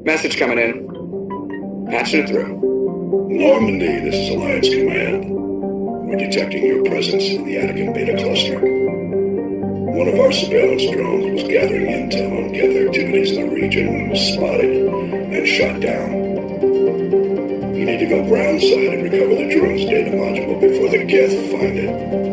Message coming in. Patching it through. Normandy, this is Alliance Command. We're detecting your presence in the Attican Beta Cluster. One of our surveillance drones was gathering intel on Geth activities in the region when it was spotted and shot down. You need to go groundside and recover the drone's data module before the Geth find it.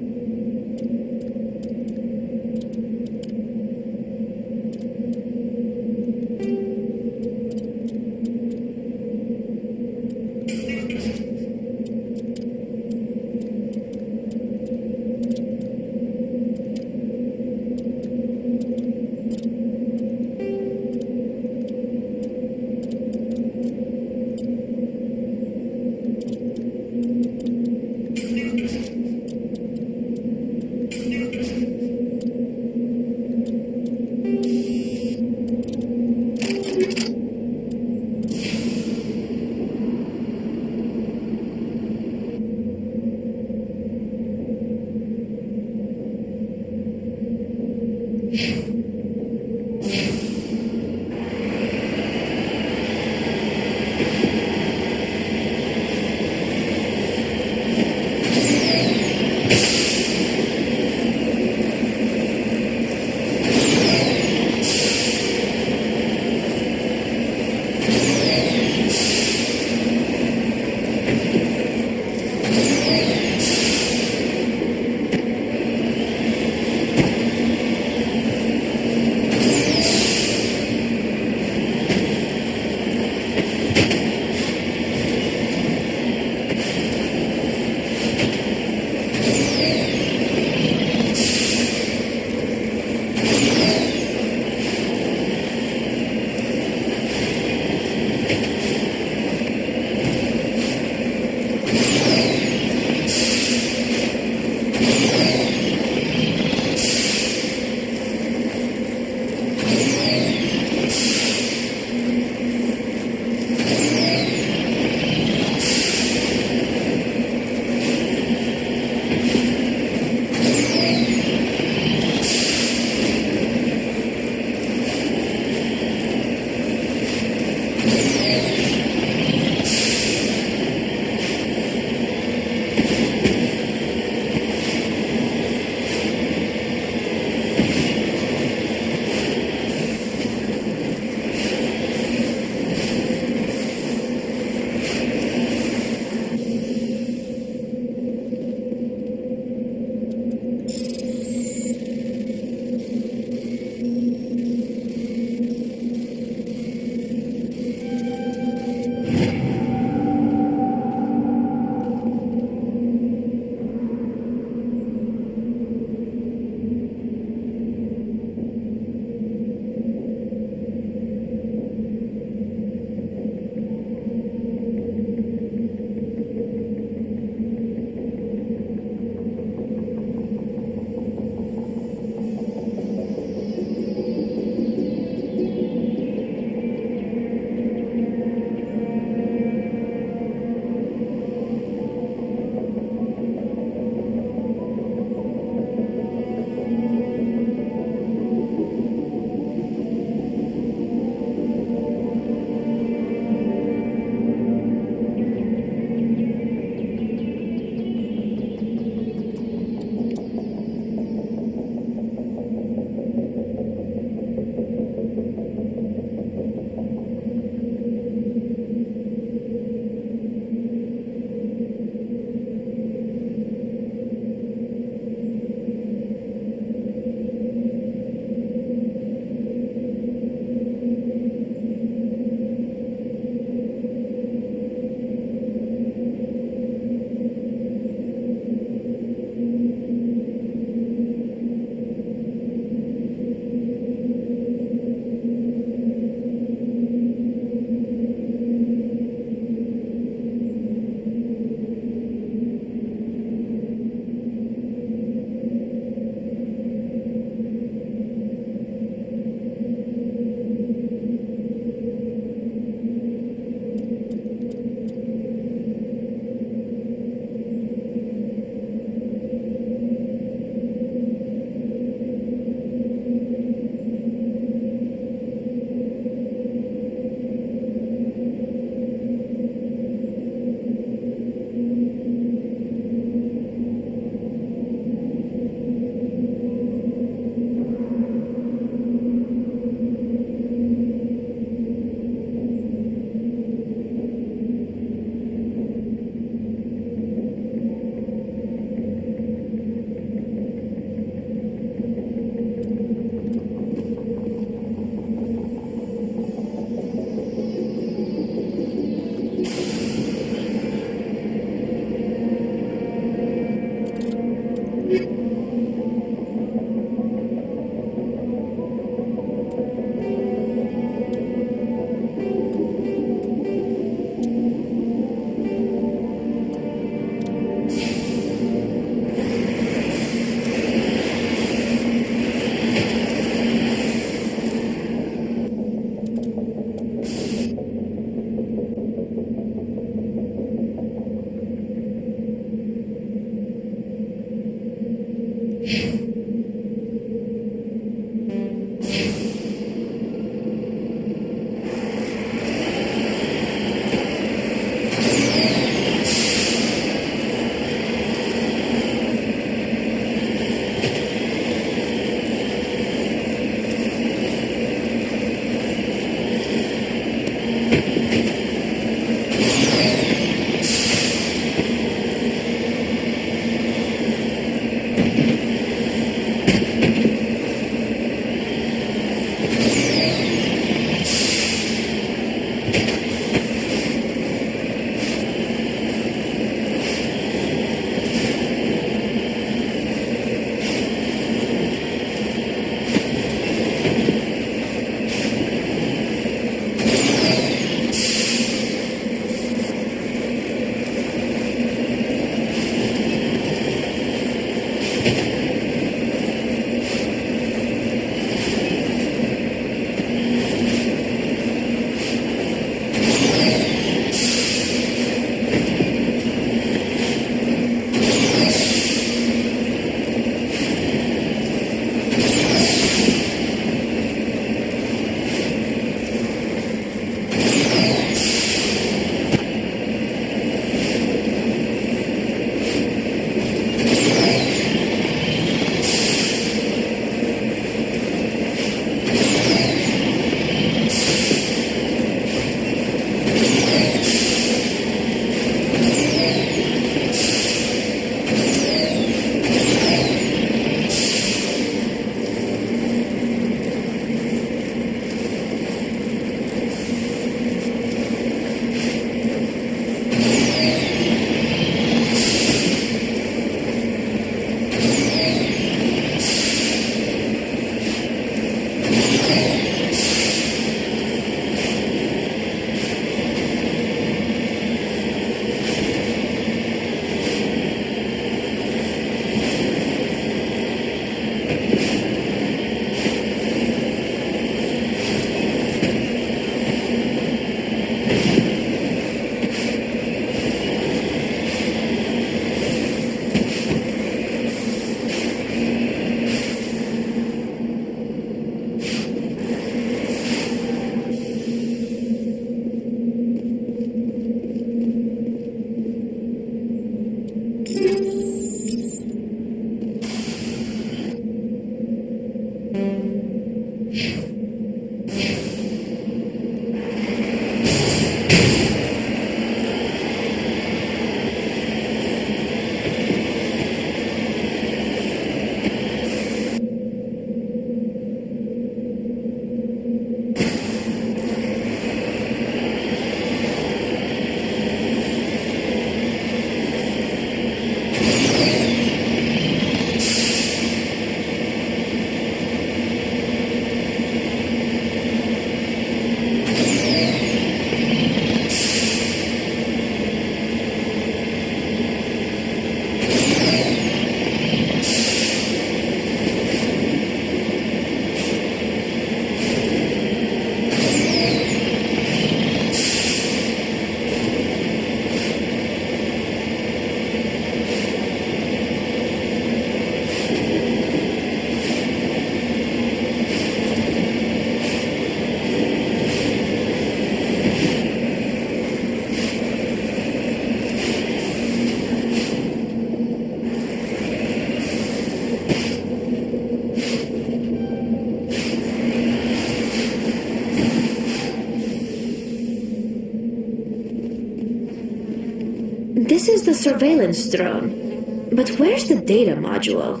a surveillance drone. But where's the data module?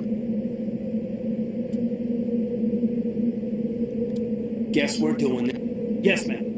Guess we're doing it. Yes, ma'am.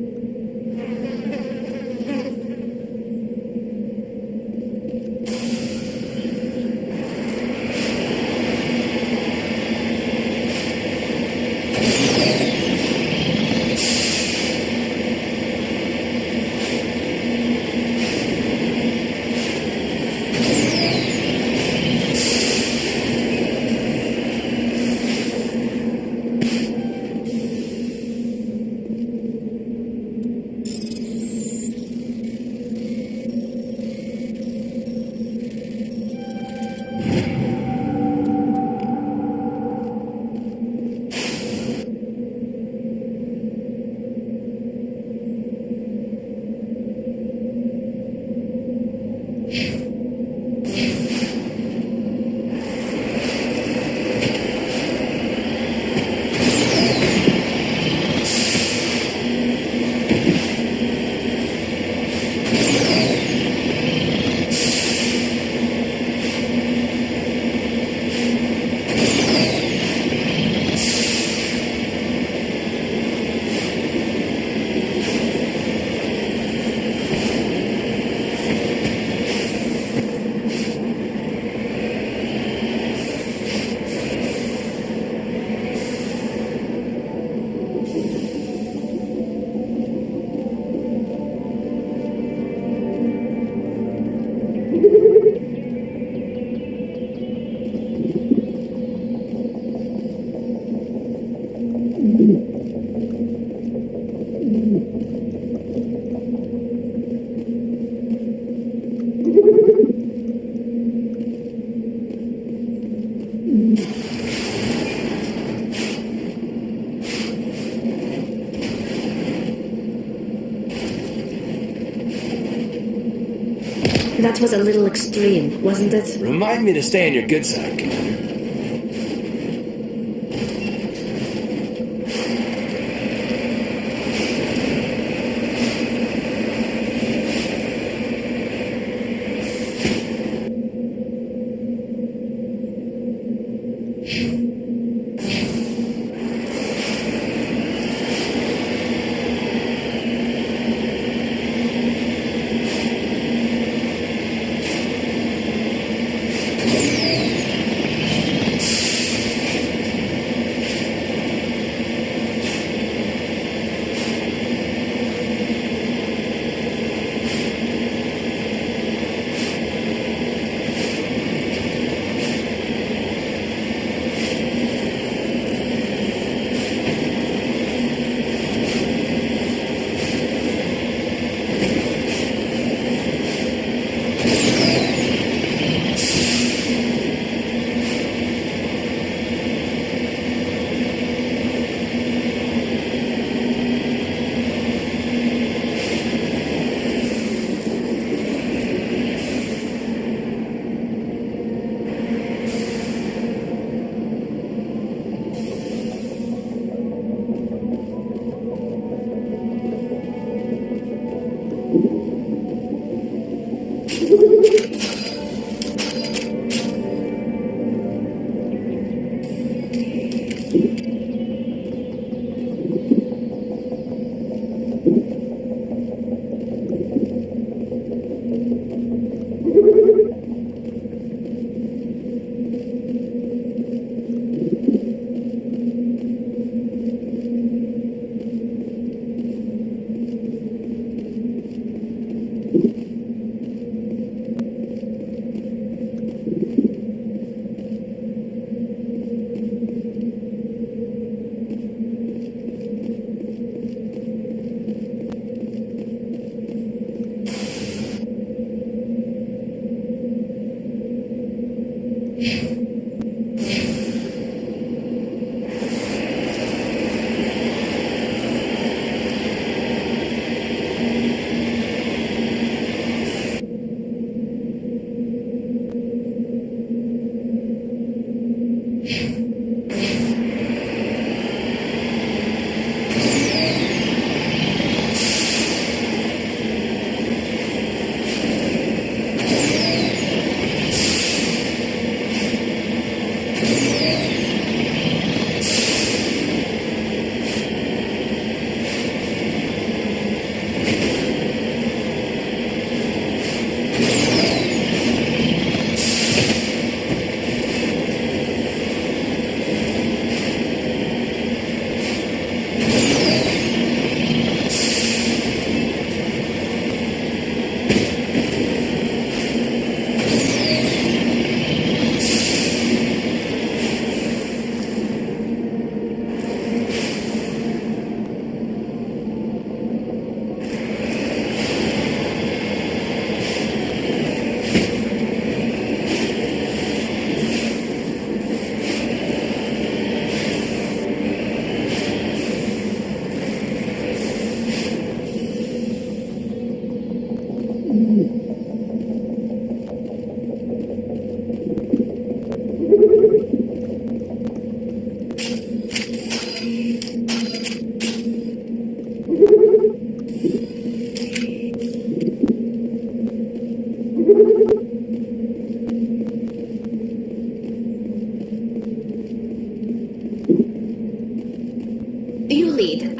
That was a little extreme, wasn't it? Remind me to stay on your good side, Commander.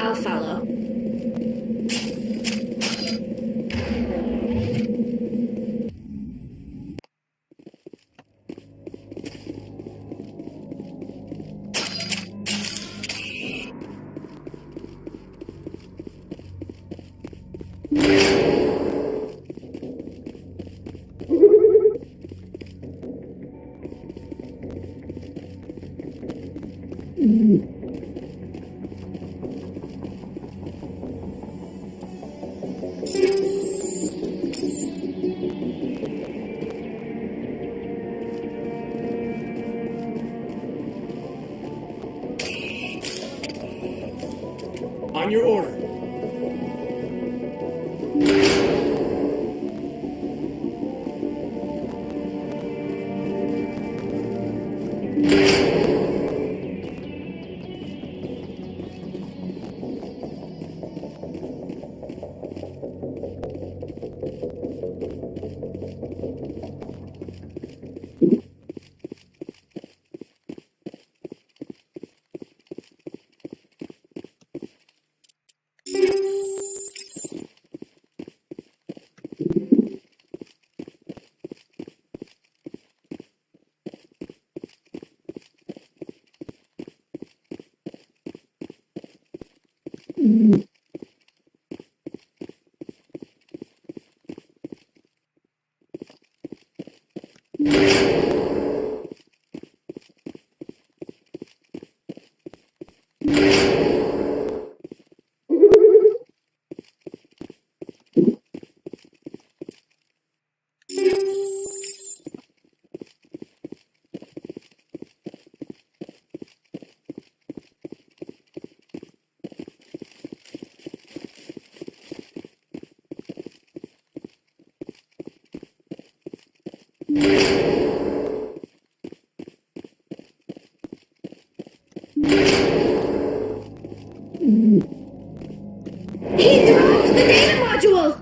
I'll follow. On your order.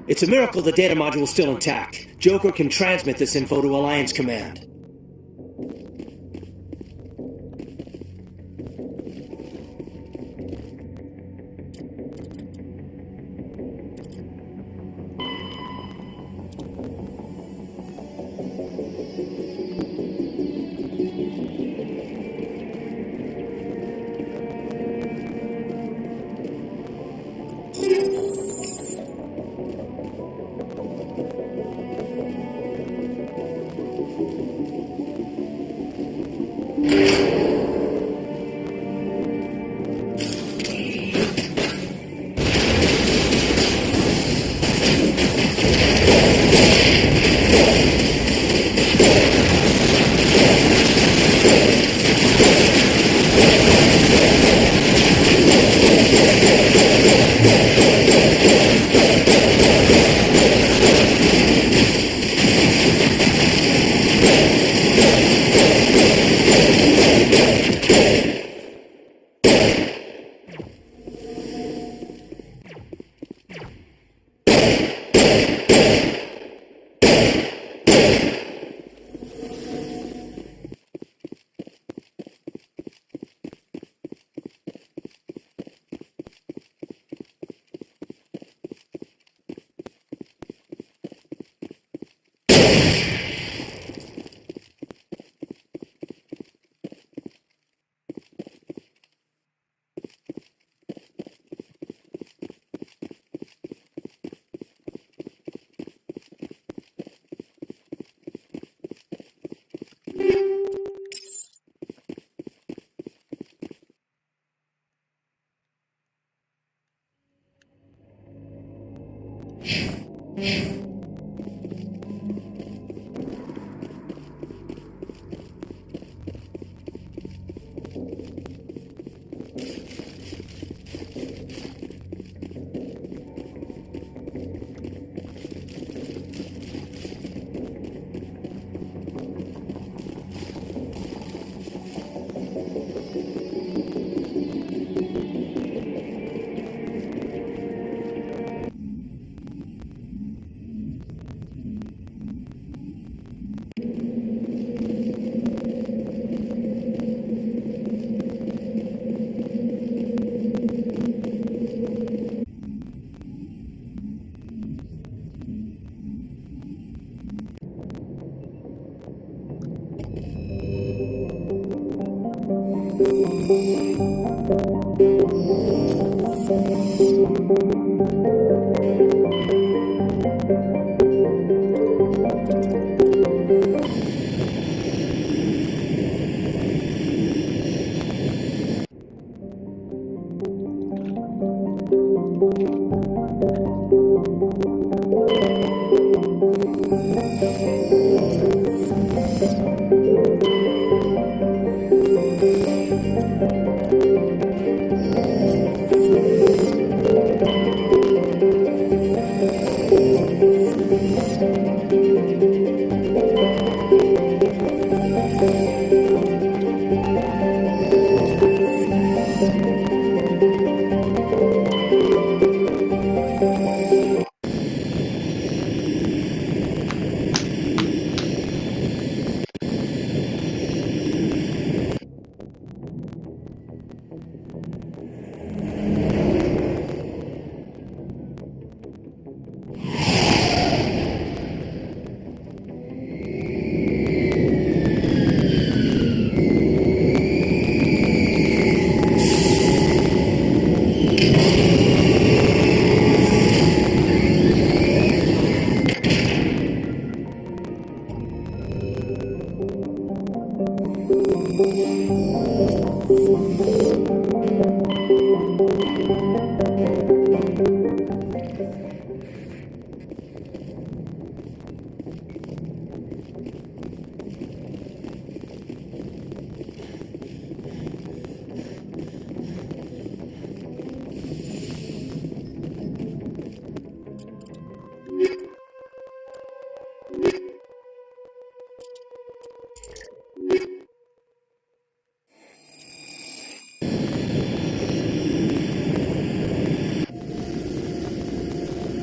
It's a miracle the data module is still intact. Joker can transmit this info to Alliance Command.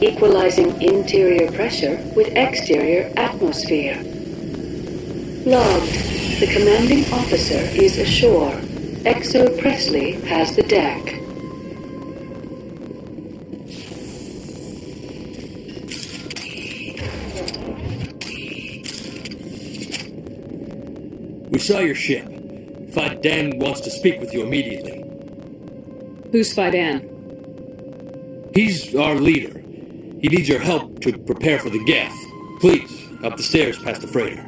Equalizing interior pressure with exterior atmosphere. Logged. The commanding officer is ashore. XO Presley has the deck. We saw your ship. Fadan wants to speak with you immediately. Who's Fadan? He's our leader. He needs your help to prepare for the geth. Please, up the stairs past the freighter.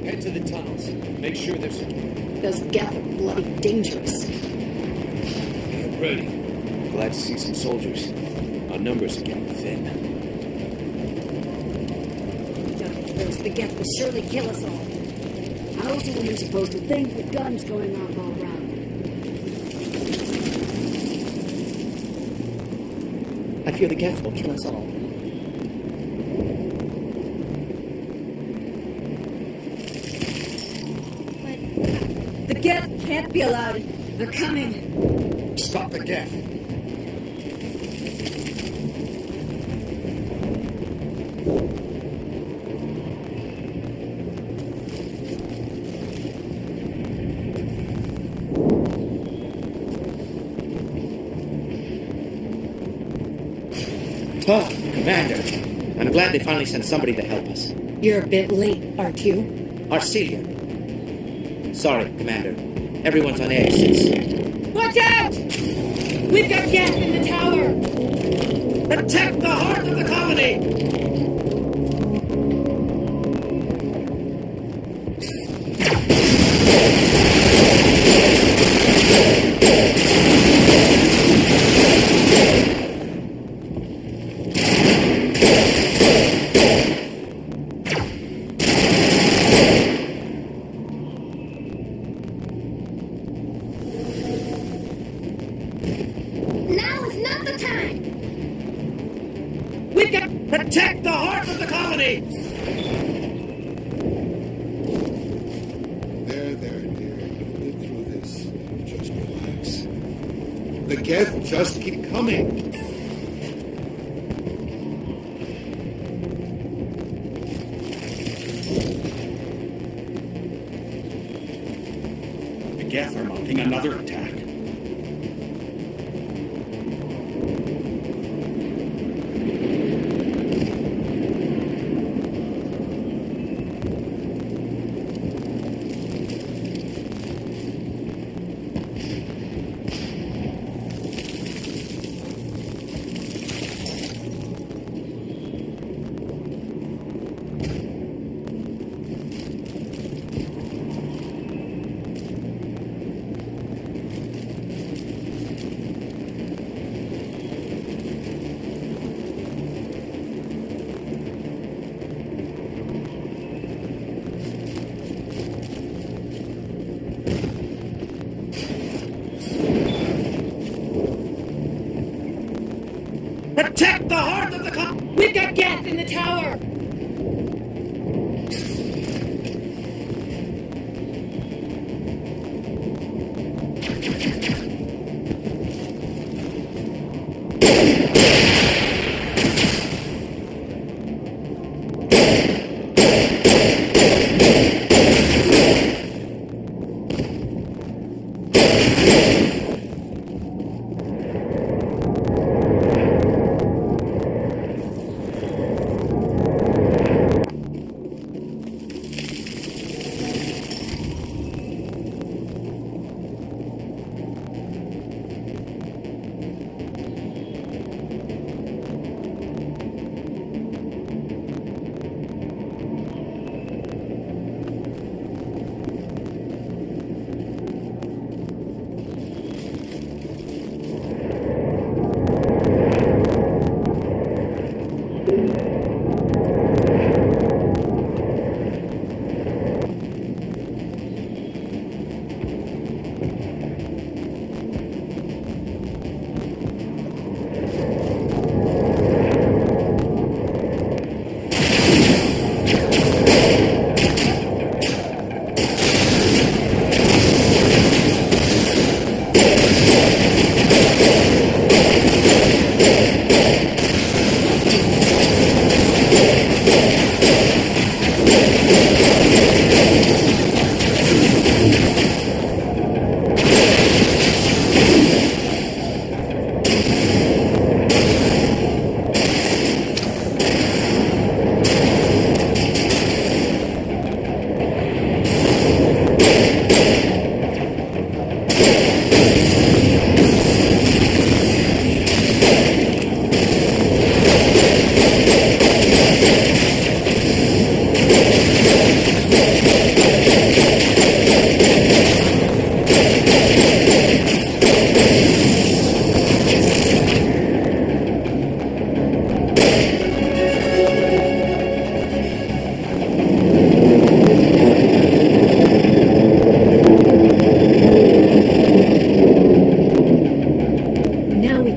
Head to the tunnels. Make sure there's... Those geth are bloody dangerous. Get ready. Glad to see some soldiers. Our numbers are getting thin. Those the geth will surely kill us all. How's a woman supposed to think with guns going off all around? I fear the geth will kill us all. The geth can't be allowed. They're coming. Stop the geth. Oh, Commander. I'm glad they finally sent somebody to help us. You're a bit late, aren't you? Arcelia. Sorry, Commander. Everyone's on edge since... Watch out! We've got gas in the tower! Protect the heart of the colony! Protect the heart of the colony! There, dear. Get through this. Just relax. The Geth just keep coming. The Geth are mounting another attack. Protect the heart of the colony! We've got gas in the tower!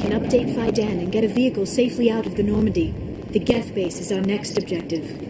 Update Fidan and get a vehicle safely out of the Normandy. The Geth base is our next objective.